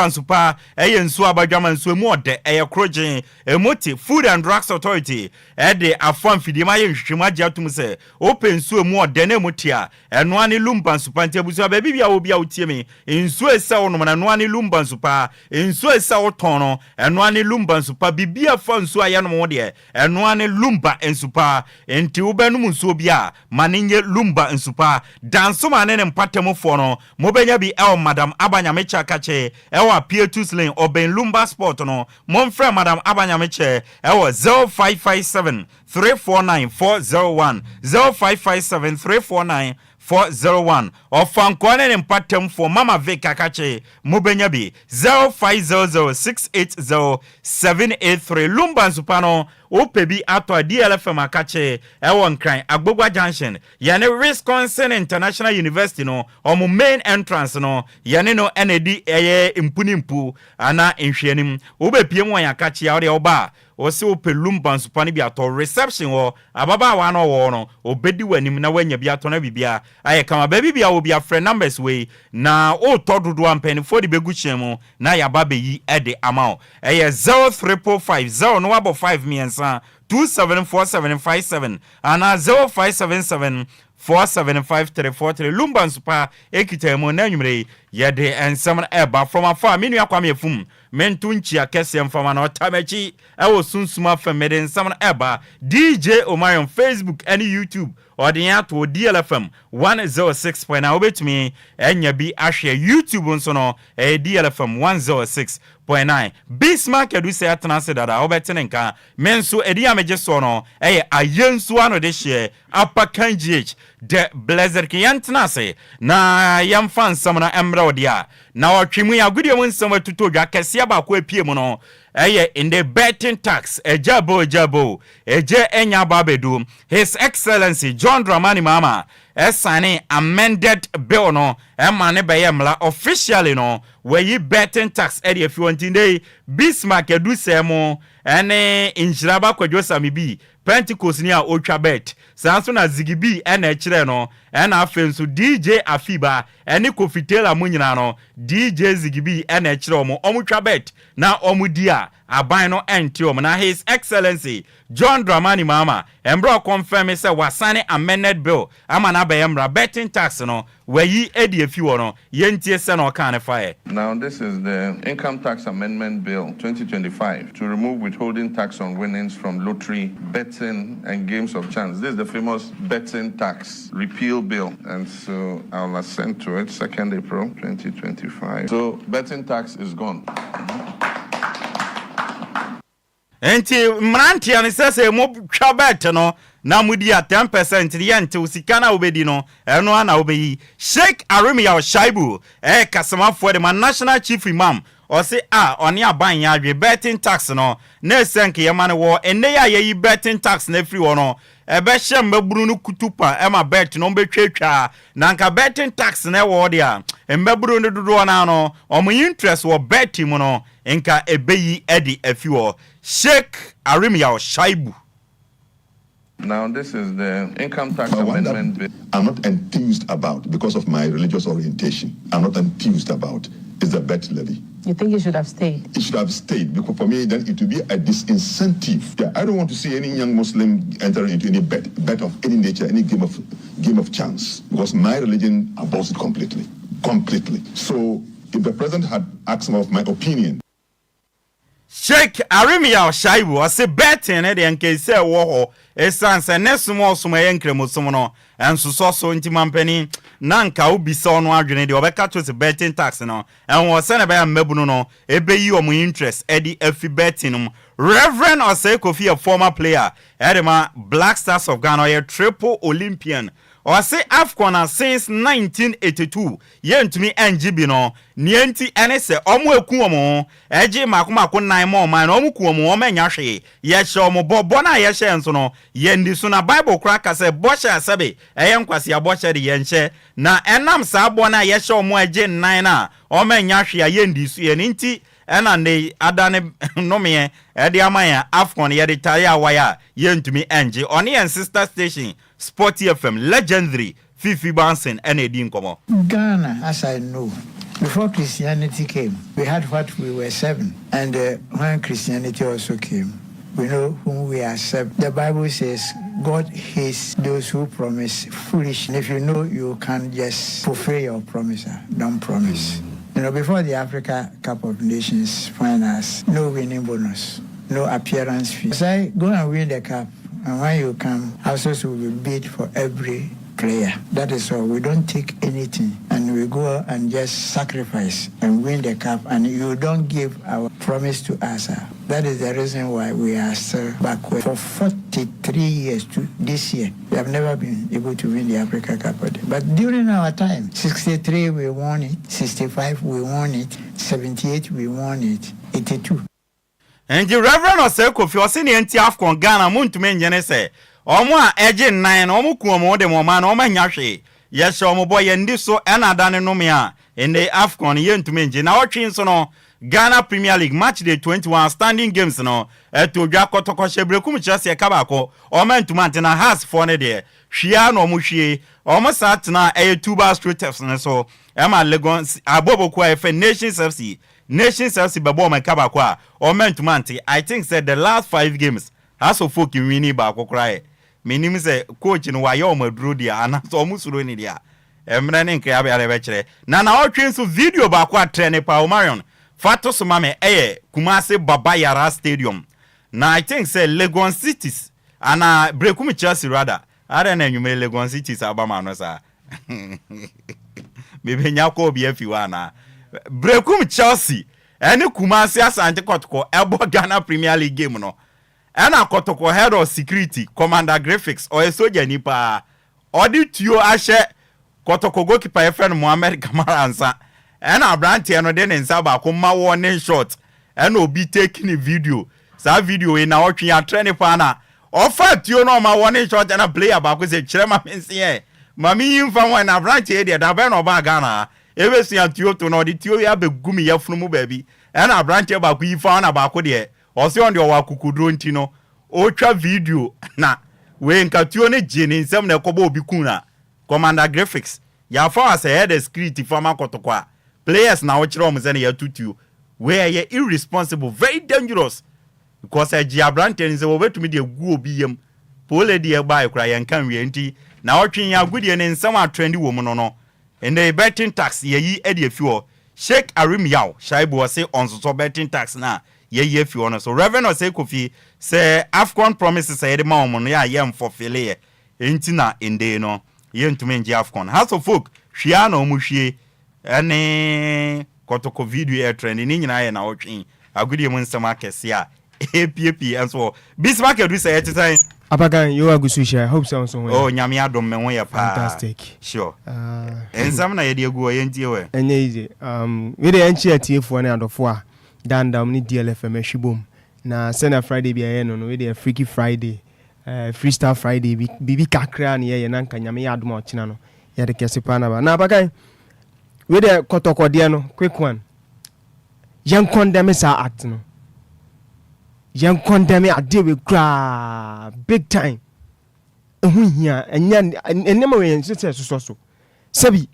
nsupa supa eye nsu abadwama nsu mu ode eye krogen emoti Food and Drugs Authority de afam fidima ye nhwehwemu agye atum se open nsu mu ode na emoti a eno ani Lumba nsupa ntiabusu ababi bia obi a wotie me nsu esa wonom na eno ani Lumba nsupa nsu esa woton no eno ani Lumba nsupa bibia fa nsu ayenom wo de eno ani Lumba nsupa enti wobenum nsu bia maninye Lumba nsupa dansoma ne mpatemfo no mobenya bi Madam Abanyamecha kache ewa P2 lane oben Lumba Sport no monfrɛ Madam Abanyamecha ewa 0557 349 401 0557 349 401 ofankwane ne mpatem for Mama Vika kache mobenya bi 0500680783 Lumba nsupano opebi ato DLFM akache ewon kran Agbogwa Junction yane Wisconsin International University no omu main entrance no yane no NAD eye impunimpu ana nhwenim obepie mu yakache ya ode oba osi ope Lumba nsupani bi ato reception wo ababa wa no wo no obedi wanim na wanya bi ato na bibia aye kama baby bia obi afre numbers we na o tododo ampani for the beguchemu na ya baba yi ede amount eye 0355 no abo 5 miensa 274757 ana 0577 475343 Lumba nsupa ekitemu na nwumre yede ensam eba from afar menu akwam yefum mentunchi akese mfama na otamachi ewo sunsuma famede ensam eba DJ Omarion Facebook and YouTube Odiya to DLFM 106.9 obetumi enya bi ahwe YouTube nso no DLFM 106.9 Bismarck edu se atnase dada obetene nka menso edi ameje so no ayensu ano de hye Apakan GH de blazer ki yantnase na yamfan samna emra odia na otwemu ya gudio mu nsam atuto dwa kese ba ko apie mu no in the betting tax ejabo eje enya babedu His Excellency John Dramani Mama esane amended bill no emane beyemla officially no we betting tax area if you want today Bismarck edu semo ene Nhyiraba Kwadwo Sammy bi Pentecost ni a otwa bet sanso na zigibi ene kire no ena afenso DJ Afiba ene Kofitela munyina no DJ zigibi ene kire omutwa bet na omudia aban no entiom na His Excellency John Dramani Mama embro confirm say wasane amended bill ama na bayemra betting tax no weyi edi afiwo no yentie se no kan fire. Now this is the Income Tax Amendment Bill 2025 to remove withholding tax on winnings from lottery, betting and games of chance. This is the famous betting tax repeal bill, and so I'll assent to it 2nd April 2025. So betting tax is gone. Enti mranti anisese mo twa bet no na mudi a 10% yente usikana obedi no eno ana obeyi Sheikh Arumia Shaibu kasama for the national chief imam o se oni aban ya adwe betting tax no na esenke yemane wo enne ya yi betting tax na free wo no ebe hye mbaburu no kutupa ema bet no betwetwa na nka betting tax na wo dia mbaburu no dodo na no omo interest wo bet mu no nka ebeyi edi afiwo Sheikh Arumia Shaibu. Now this is the Income Tax Amendment Bill. I'm not enthused about because of my religious orientation. I'm not enthused about is the bet levy. You think it should have stayed? It should have stayed because for me then it would be a disincentive. Yeah, I don't want to see any young Muslim enter into any bet of any nature, any game of chance, because my religion abhors it completely. So if the president had asked me of my opinion. Sheikh Arumia Shaibu ase betting e de nke se wo ho esanse nesumo somo yenkremo somo no enso so ntimampani na nka obisa ono adwene de obeka to se betting tax no enwo se na be mabunu no ebeyi omo interest e di afi betting Reverend Osei Kofi, a former player edema Black Stars of Ghana, a triple Olympian or say Afcon since 1982 yen to me NGB no nienti enese omo ekuomo eje makoma ko nine more man omo kuomo omenya hwe ye hye omo bobo na ye hye enso no ye ndi so na Bible cracker say boshe asebe eye nkwase aboshe de ye nhye na enam sa abo na ye hye omo eje nine na omenya hwe ye ndi so ye nti ena ne adane no me e de amaya Afcon ye de tire awaya ye ntumi enje oni en sister station Sporty FM legendary Fifi Bansen and Edin Komo. Ghana, as I know, Before Christianity came, we had what we were serving. And when Christianity also came, we know whom we are serving. The Bible says God hates those who promise foolish. And if you know you can just fulfill your promise, don't promise. You know, before the Africa Cup of Nations finals, no winning bonus, no appearance fee. So go and win the cup. And when you come, houses will bid for every player. That is all. We don't take anything, and we go and just sacrifice and win the cup, and you don't give our promise to us. That is the reason why we are still backward. For 43 years to this year, we have never been able to win the Africa Cup. But during our time, 63 we won it, 65 we won it, 78 we won it, 82. And the Reverend Oseko, if you're seeing the Afcon Ghana, Muntumen Jenese, Omwa Eje 9, Omukuomo de Moman, Oma Nyashi, yes, Omoboy, and this so Anadane Nomia, in the Afcon, Yentumenji. Now, Chinsono, Ghana Premier League match day 21 standing games, no, to Jaco Tokoshe Brekumichasi Kabako, Omen to Mantina has for a day, Shiano Mushi, almost at now a 2 bar street tefson, so Emma Legons, Abobo Kwa, Nations FC. Nations FC Baboma Kabakwa or meant to Manti. I think said the last 5 games has so folk in Winnie Bako cry. Meaning say coach in Wyoming drew dia and almost ruining dia. Emran Enquiries. Nana all trains to video bakwa train pa Marion. Fato Sumame Kumase Babayara Stadium. Now I think say Legon Cities and Brekumi Chelsea rather. I don't know you may Legon Cities Abama no sir. Maybe Nyako BF1. Brekum Chelsea any Kumasi Asante Kotoko Elbow Ghana Premier League game no. Ena Kotoko head of security, commander graphics or a soldier nipa. Audit you ashe Kotoko goalkeeper friend Mohamed Kamara ansa. Ena Branty and then in Saba kuma warning shot. And be taking a video. Sa video in our training partner. Offer you know my warning shot and a player back with a chairman here. Mami infam when a Branty area da ben oba Ghana. Ever see a tio to know the tio ya be gumi ya flumu baby. And a branch about we found about there. Also on your wakukudrontino. Ultra video. Na. We nkatione jini in some nekobo bikuna. Commander graphics. Ya far as a head of security farmer kotokwa. Players now which room is any ya tutu. Where ye irresponsible, very dangerous. Because a Giabranten is over to me the go BM. Pole dear by cry and can we enti. Now watching ya good and some trendy woman or no. And the betting tax ye Eddie fuel. Sheikh Arim Yao, Shaibu was say on so betting tax na ye fuel. So Reverend or say Kofi say Afcon promises say the mom ya yam for filet. Intina in day no yen to menji Afcon. House of folk, Shiano Mushi, any Kotoko video air trend in India and watching a good year some markets ya. APP and so Bismarck do say at the time. Apakan, you are good to share. Hope so. Oh, Nyamia don't mean fantastic. Sure. And some idea go into and easy. With the NCT for an out of 4. Dan down in DLFM Shibum. Now, send a Friday be a no with a Freaky Friday, Freestyle Friday, Bibi Kakra, and ye and Anka Nyamia Adwoa Chinano. Yet the Casipana. Now, Apakan, with a Kotoko Diano, quick one. Young condemns are acting. Young condemn I deal with big time. Here and never in success so. Sabi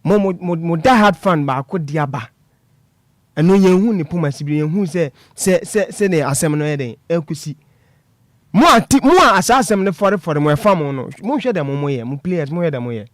mo that had fun ba ko diaba. And no yen hu ni puma sibi yen hu say ne asem no eden ekusi. Mo asasem ne for mo fam no. Mo hwe dem mo ye, mo players mo hwe dem mo ye.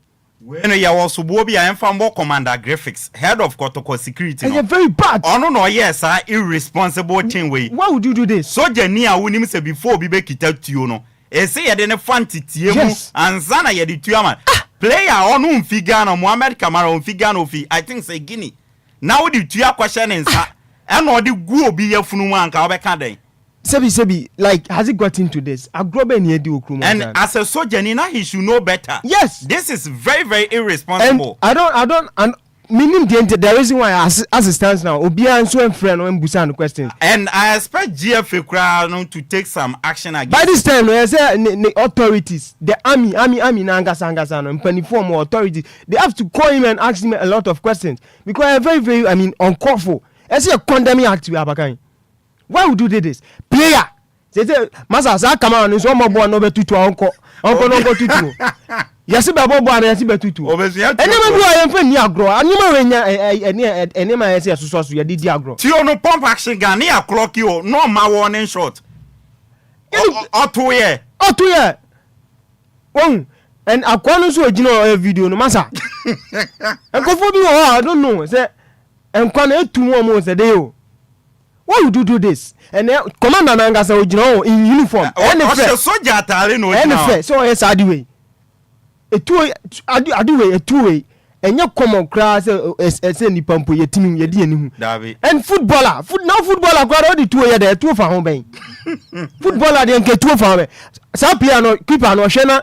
When you was Subobia and Fambo Commander Graphics, head of Kotoko Security. You're very bad. Oh no, yes, sir, irresponsible thing way. Why would you do this? So Jania wouldn't him say before be back it out to you no. E say you didn't fancy yes. And Zana ye the tuaman. Player on figure no Mohamed Kamara on figure no fee. I think say Guinea. Now the tuya question is and all the go be your funuman ka obeka Sebi, like, has it got into this? And as a soldier, he should know better. Yes. This is very, very irresponsible. And meaning the reason why, as it stands now, Obia and so friend and Busan questions. And I expect GFA crowd to take some action against. By this time, I say the authorities, the army, Nangasanga, and 24 more authorities, they have to call him and ask him a lot of questions. Because very, very, uncalled for. I see a condemning act to Apakan. Why would you do this? Player. They say, Masa, come on, it's one more boy, no better to uncle. Uncle, no go to. Yasi be bobo ana yasi be tutu. Obesua. Enema bi o yemfa ni agro. Anima we nya enema yasi asoso so ye di agro. Ti ono pump action gun na clock you no ma warning shot. Oto ye. Won and akwano so ejina video no masa. Enkofo bi I don't know say enkwana etu mo say dey o. Why would you do this? And commander nanga say ojina in uniform. Any soldier atare no ojina. Any so yes Adwoa. Adwoa enye common class say ni pampo ye timi ye di anihu. And footballer crowd all the two ye there two for home ben. Footballer dey nke two for home. Some player no keeper no hwe na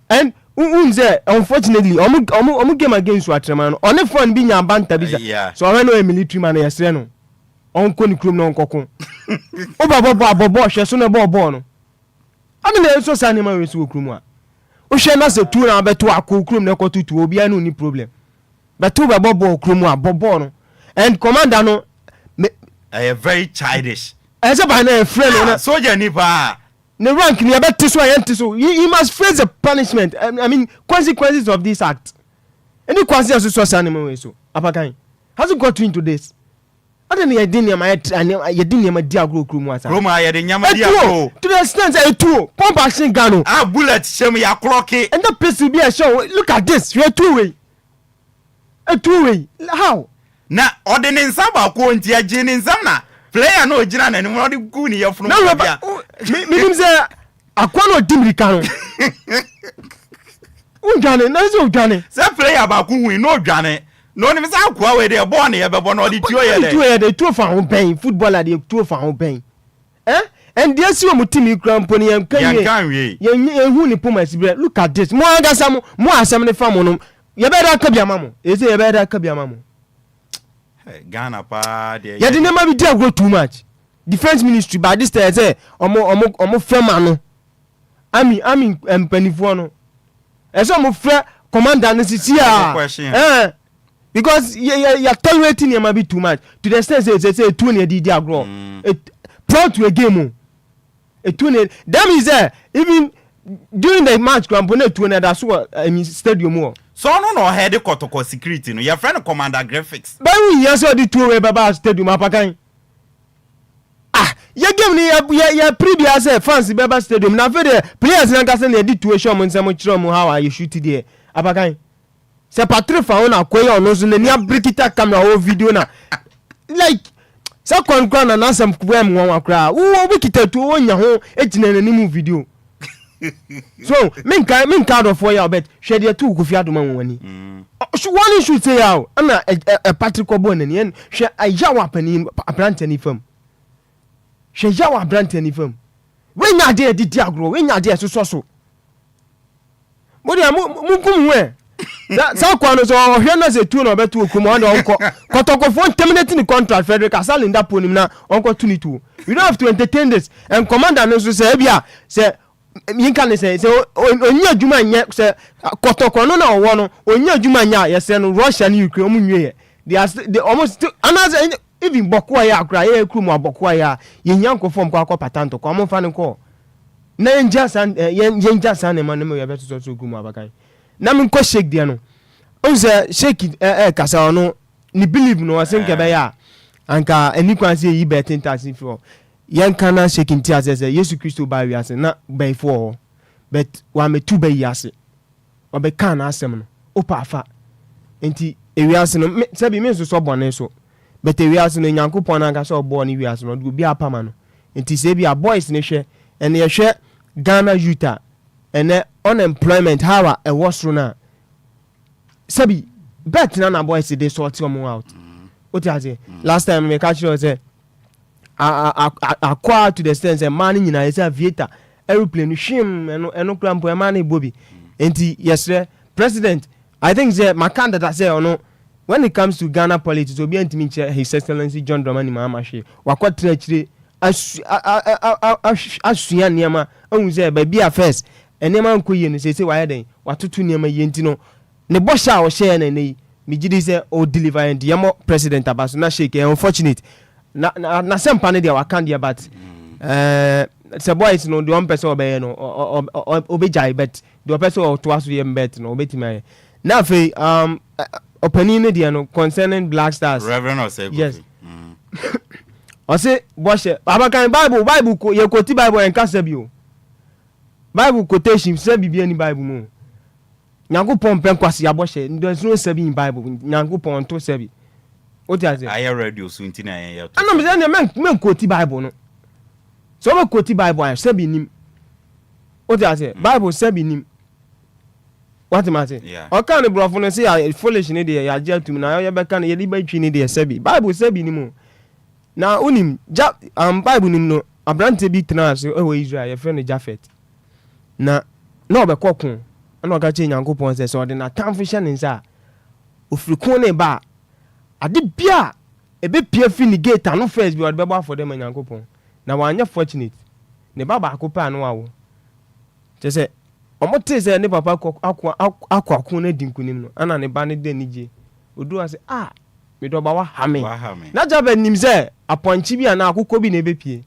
and unze unfortunately omu game against Watrema no on the phone bi nya banta bisa. So I know a military man yesre no. Onko ni krum no nkoko. Oba hwe so na ball no. Ami na so sa ni ma we so krum a. O hwe na se tu na beto akokrum na kotutu obi anu ni problem. Beto be ball krum a ball no. And commander no very childish. Ese ba na friend no. Soldier ni pa. The rank ni abet so he must face the punishment. I mean consequences of this act. Any consequences so animal way so. Apakan. Has it got into this? I don't know you didn't ma dia agro krum asa. Roma ya de nyama dia agro. To the extent a two pump action gun. Bullet shem ya clock it. And the piece be a show. Look at this. You're two-way. A two-way. How? Na ordinance ba ko nti agye ni nsam na. Player no jina na ni mo de ku ni yefunu bia. Minim say akwano dimrika no. Ujane na so ujane. Say player ba ku hu no ujane. No ni say akwa we de born ye be born no de tuo ye de. Tuo ye de tuo fa ho ben footballer de tuo fa ho ben. And dey see o timi krampo ni yan kan we. Ye hu ni poma sibre. Look at this. Mo agasa mo asem ne fa mo no. Ye be da ka bia mamo. E say ye be da ka bia mamo. Ghana pa de. Ye de never be dey grow too much. Defense ministry by this time say omo fema no. Ami mpanifo no. Eso omo fe commander no sisi a. Because you tolerating him be too much. To the extent say two near the agro. Proud to a game. A two near them is there even during the match Grampone to another so stadium. So no head kotoko security no. Your friend commander graphics. But we yes the two way baba stadium Apakan. Ye game ni ya previous fans baba stadium na fe the players na kase na di tuation mo nsamo kiro mo how you shoot there Apakan. Se Patrick fa ona koye ono so na ni abrikita camera o video na like se konkwa na nasam kwem nwa akra wo bi kita tu onya ho ejina na ni mu video. So min ka do for ya bet hwe de tu Kofi Adoma wani. So one should say how na Patrick Obo na ni hwe ayawa pani abrante ni fam. Hwe ayawa abrante ni fam. We nya de di agro we nya de so. Mo de mu kum we. Sa kwano so hwe na se tu na betu okumo ande onko kotokofo terminate the contract Frederick Asalinda ponim na onko tu ni tu. You don't have to entertain this. And commander no so say bia say yin kan say onyi adwuma nya say kotoko no na owo no onyi adwuma nya yese no Russia and Ukraine omu nwie they almost another even bokwa ya akra ya ekru mu abokwa ya yenyanko form kwa patanto kwa mo fa ne ko na yenja san ne man me ya beto so gumu Apakan na me ko shake dia no o say shake kasa no ni believe no asem ke be ya anka eni kwan say yi betting tax for yan kana shaking tia say Yesu Kristo ba wi ase na by for but wa me tu ba yi ase wa be kan asem no o pa fa enti ewi ase no se bi me so bone so but ewi ase no Nyankopon na anga so bo ni wi ase no do bi apama no enti se bi a boys ne hwe ene ye hwe Ghana youth ene unemployment how e was na sabi bet na boys dey sort them out. What you say last time me catch you say acquire to the sense man nyina is aviator aeroplane shim eno krampo man bobi enti yes president I think say my candidate say no when it comes to Ghana politics obi antimi His Excellency John Dramani Mahama she wakwatra chire asua niama ohun say ba bia first enema nkoye no say why den watoto niama yenti no ne bosha o share na nei mi gidi say o deliver and yamo president abaso na shake unfortunate na sempa ne dia wakan dia but se boys no the one person obey no obejai bet the person or twice we bet no obetime na fe opinion ne dia no concerning Black Stars Reverend Osei yes o say boshe Apakan Bible ko ye quote Bible en kasa bi o Bible quotation say bibia ni Bible mo Nyankopon pen kwase ya boshe there's no sabi in Bible Nyankopon to sabi o ti ase I radio so ntina ya to ana me say men quote Bible no so we quote Bible I sabi nim o ti ase Bible sabi nim what am I saying? O kan bro for no say foolish ni dey ya jetum na ya be kan ye liba twi ni dey sabi Bible sabi nim o na unim Bible nim no abrante bi trans e wo Israel ye friend Jafet na obekokun ana oga che Nyankopon se so de na tamfisha ni nsa ofirikun ne ba ade bia ebe pia fi ni gate anu first bi o de beba for dem Nyankopon na wanya fortunate ne baba akopa anu awo che se omote se ne papa akwa na dinkunim no ana ne ba ne de nije odu ase me do ba wa hame na jabe nim se aponchi bi ana akukọ bi na ebe pie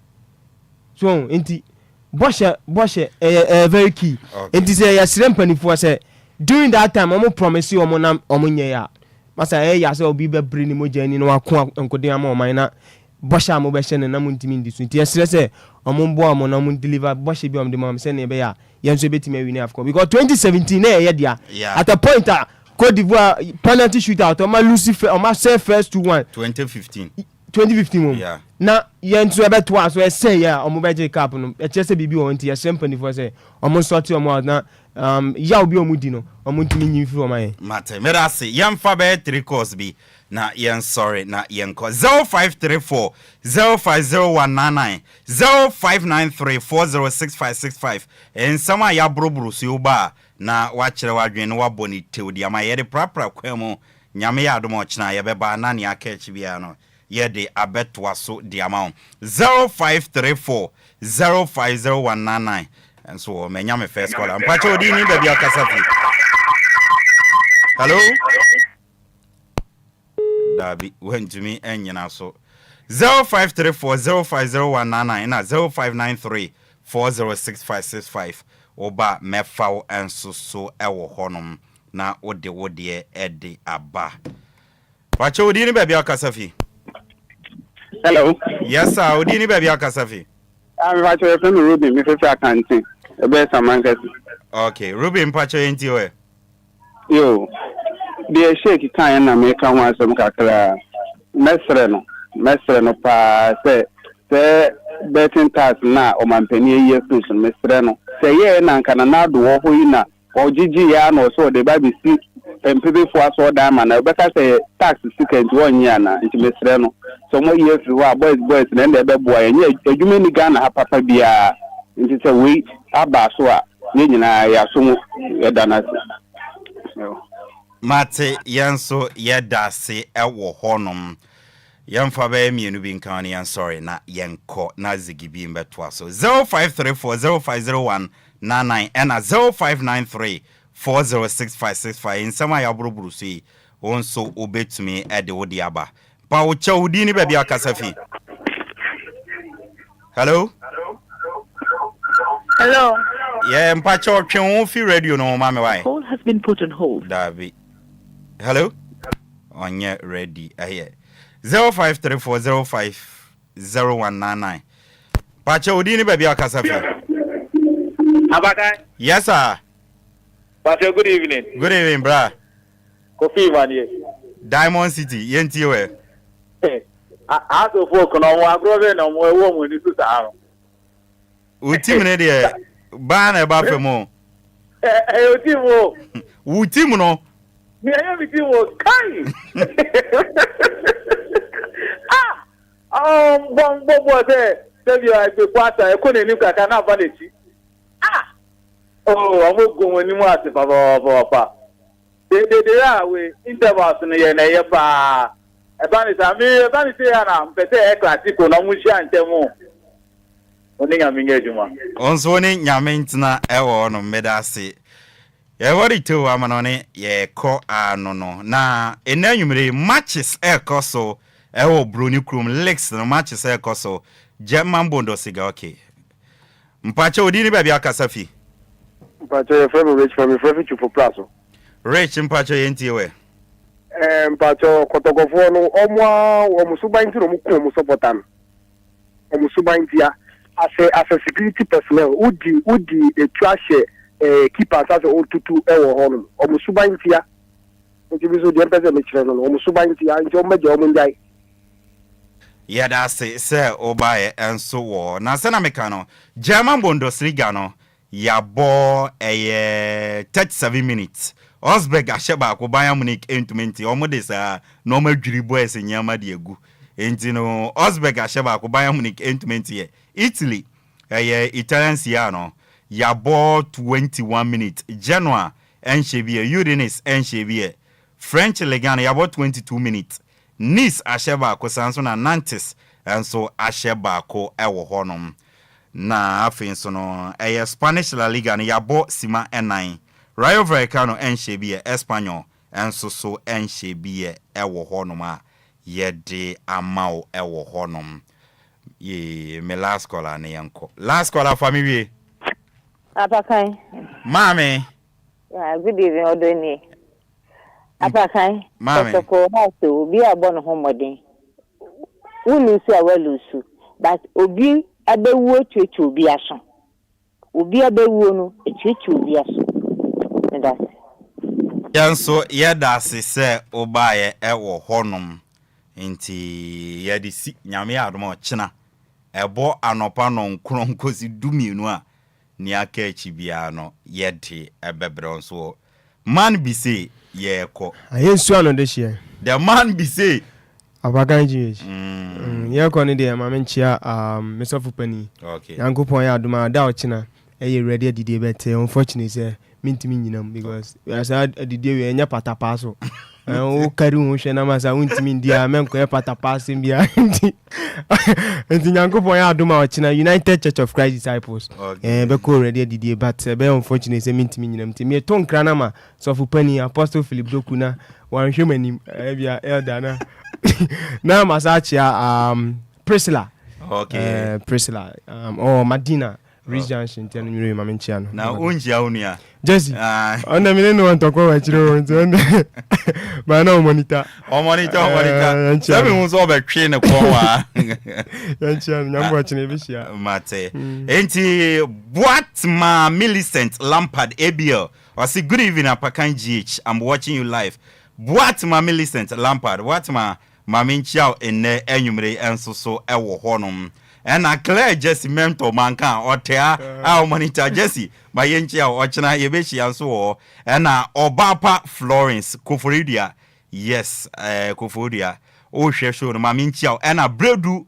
so enti Boshe very key. It is a srempani for say during that time omo promise you omo na omo nye ya. Masa ya say obi be bring ni mo jani no akon ankode am o man na Boshe am be hye na muntimi ndi so. Ti esre say omo mbo am na mun deliver Boshe bi am de mam say na be ya. Yen so betime win AFCON because 2017 na ye dia. At a point Cote d'Ivoire penalty shootout o ma Lucifer o ma say first 2-1 2015 yeah. Na yen so ebe to aso say ya omo be je cap no e chese bibi o nti ye sempani for say omo sorti omo na ya obi omo di no omo ntimi nyi fi omo yen mate mera say yam fa be 3 course bi na yen sorry na yen ko 0534 050199 0593406565 en sama ya brobro so ba na wa kire wa dwen no wa boni teudi ama ye de prapra kwemu nyame ya adom ochina ye be ba na ne aka chi bia no yede abetwa so the amount 0534 050199 and so menya me first call ampacho odi ni baby akasafi hello dabi went to me enyina so 0534 050199 na 0593406565 oba mefawo enso so ewo honom na wode ede aba pacho odi ni baby akasafi. Hello. Yes, sir. Odi ni baby akasafi. I'm actually from Ruben, me fefe akanti. Ebe samankasi. Okay, Ruben pacho enti we. Yo. The shake kan na me kan wa som kakra. Mesre no pa se betting tax na o mampani ye fruit mesre no. Se ye na nka na do ho yi na ojiji ya na so de ba bi si empebe fo aso da ma na be ka se tax second 1 year na nti mesre no. So mo year free wa boys na ende be boy enye adwuma ni Ghana ha papa bia nti se we aba so a ye nyina ya so mu ye dana mate yanso ye dase ewo honom yamfa ba mienu bi nkan yan sorry na yenko na zigibi mbetwa so 0534050199 and 0593406565 in sama ya buruburu si onso obetumi ede wodi aba pa wo chawdi ni baby akasafi. Hello. Yeah, mpacho twen fi radio no mama why. Call has been put on hold. Davi. Hello. Onye ready. Aye. 0534050199. Pacho odi ni baby akasafi. Apakan. Yes sir. Pacho, good evening. Good evening, bra. Kofi man here. Diamond City, yenti we. Aso folk no wa grobe no mo ewo mo ni tusa aro. Utim ne de ba na ba fe mo. Utim wo. Utim no. Mi ayo mi tim wo kai. Bon se bi a gbe kwata e ko ne ni kaka na ba lechi. Amo go ni mo ati papa. De ya we intervals no ye na ye pa. Ebani se ya na mpete e classico no mu hia ntemu. Oni nyame ngejuma. Onso ni nyame ntina ewo no medase. Ye wori to amanone ye ko anono na enanwumre matches ekoso ewo broni krum lex no matches ekoso German bondo siga okay. Mpache odini baby akasafi. Mpache from rich from for plazo. Rich mpache yenti we. Mpache kotokofo no omwa omusuba nti no muko musopotan. Omusuba nti as a security personnel udi the trash keepers as otutu ewo hono. Omusuba nti ya nti bizo de mpeze mechire no omusuba nti ya nti omeje omundai. Yeah, that's it. Say obaye and so on. Na sena mekano. German Bundesliga no. Ya bo 37 minutes. Osberg asheba ko Bayern Munich entmenti. Omo de sa normal dribble ese nyama de egu. Enti no Osberg asheba ko Bayern Munich entmenti ye. Italy Italian siano. Ya bo 21 minutes. Genoa enchebie. Udinese enchebie. French Ligue 1 ya bo 22 minutes. Nice asheba ko sanso na Nantes enso asheba ko ewo honom na afenso no Spanish La Liga no yabo sima enai Rayo Vallecano enshebie Espanyol enso so enshebie ewo honom a yede amao ewo honom ye me last caller na yanko last caller family Apakan mame good evening odoni Apakan protocol also be a bon homodin. Unu si awelusu but obi abewu echechu obi aso. Obi abewu no echechu obi aso. And that's yanso yedase se obaye ewo honom nti yedi si nyame adom china ebo anopa no nkronkosi dumienu a ni aka echi bia no yede ebebere nso man be say yeah, Ayensu ano this year. The man be say Apakan GH. Yeah, koni de mama nchia Mr. Fupani. Okay. Yanko pon ya aduma da ochina. Eye ready didi bete unfortunately say mintimi nyinam because as didi we enya patapa so. O kari hu hwe na masa untimi ndia menko e patapa sim bia nti. Nti yanko pon ya aduma ochina United Church of Christ Disciples. Be ko ready didi but be unfortunately say mintimi nyinam nti me ton krana ma so Fupani Apostle Philip Dokuna wan hwemani bia elder na na masachia Priscilla. Okay. Priscilla or Madina Rich Junction tell me mama nchiano. Na unjia unia. Jesse. Ona mine no ntokwa wachiro nti ba na monitor. O monitor. Sabi unso betwe ne kwa. Nchiano nyambo achine bishia. Mate. Enti what ma Millicent Lampard ABL. I say good evening Apakan GH. I'm watching you live. What ma Millicent Lampard. What ma Maminchiao ene enyumre enso so ewo honom. And a clear Jesse mentor manka or tea our monitor Jesse my yenchia or china yebeshi and so and Obapa Florence Koforidia. Yes, Koforia. Oh show Maminchiao and a bredu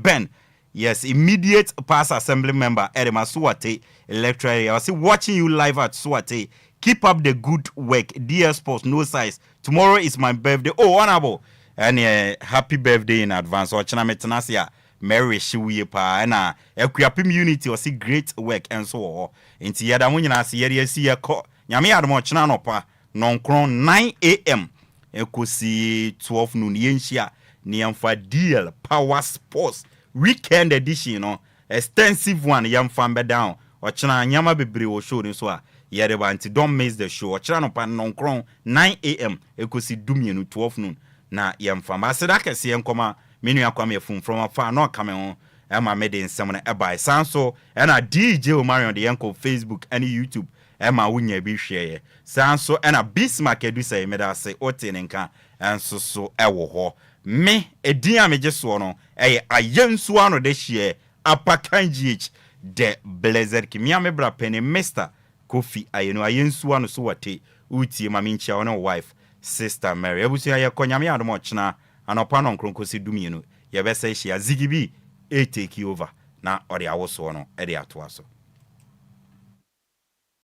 Ben. Yes, immediate past assembly member Edema Suwate electoral area. I see watching you live at Suwate. Keep up the good work. Dear sports, no size. Tomorrow is my birthday. Oh, honorable. And happy birthday in advance. Ochina metenasia Mary Shiwi pa and Equiapim unity or see great work and so on. Inti yada munyina si yeri si yako. Nyami admo china no pa non kron 9 a.m. Ekosi 12 noon yenshia niyamfa deal power sports weekend edition no extensive one yamfa mbe down. Ochina nyama bebre wo show ni so a yere ba nti don't miss the show. Ochina no pa non kron 9 a.m. Ekosi dumienu 12 noon. Na yamfa maseda kese yenkoma menu akwa me fun from afar no kame ho e ma me de nsem na e bai sanso e na DJ Omarion de yenko Facebook and YouTube e ma wunya bi hweye sanso e na Bismarck edusa e me da se otenenka enso so e wo ho me edin a meje so no e ayensu ano de hye Apakan GH de Blizzard kimia me bra pene Mr Kofi ayeno ayensu ano so wate utie ma minchia ono wife Sister Mary ebusu ya konyame adom china anopa no nkronkosi dumienu ye bese hia zigibi e take over na ode awoso no e de atoa so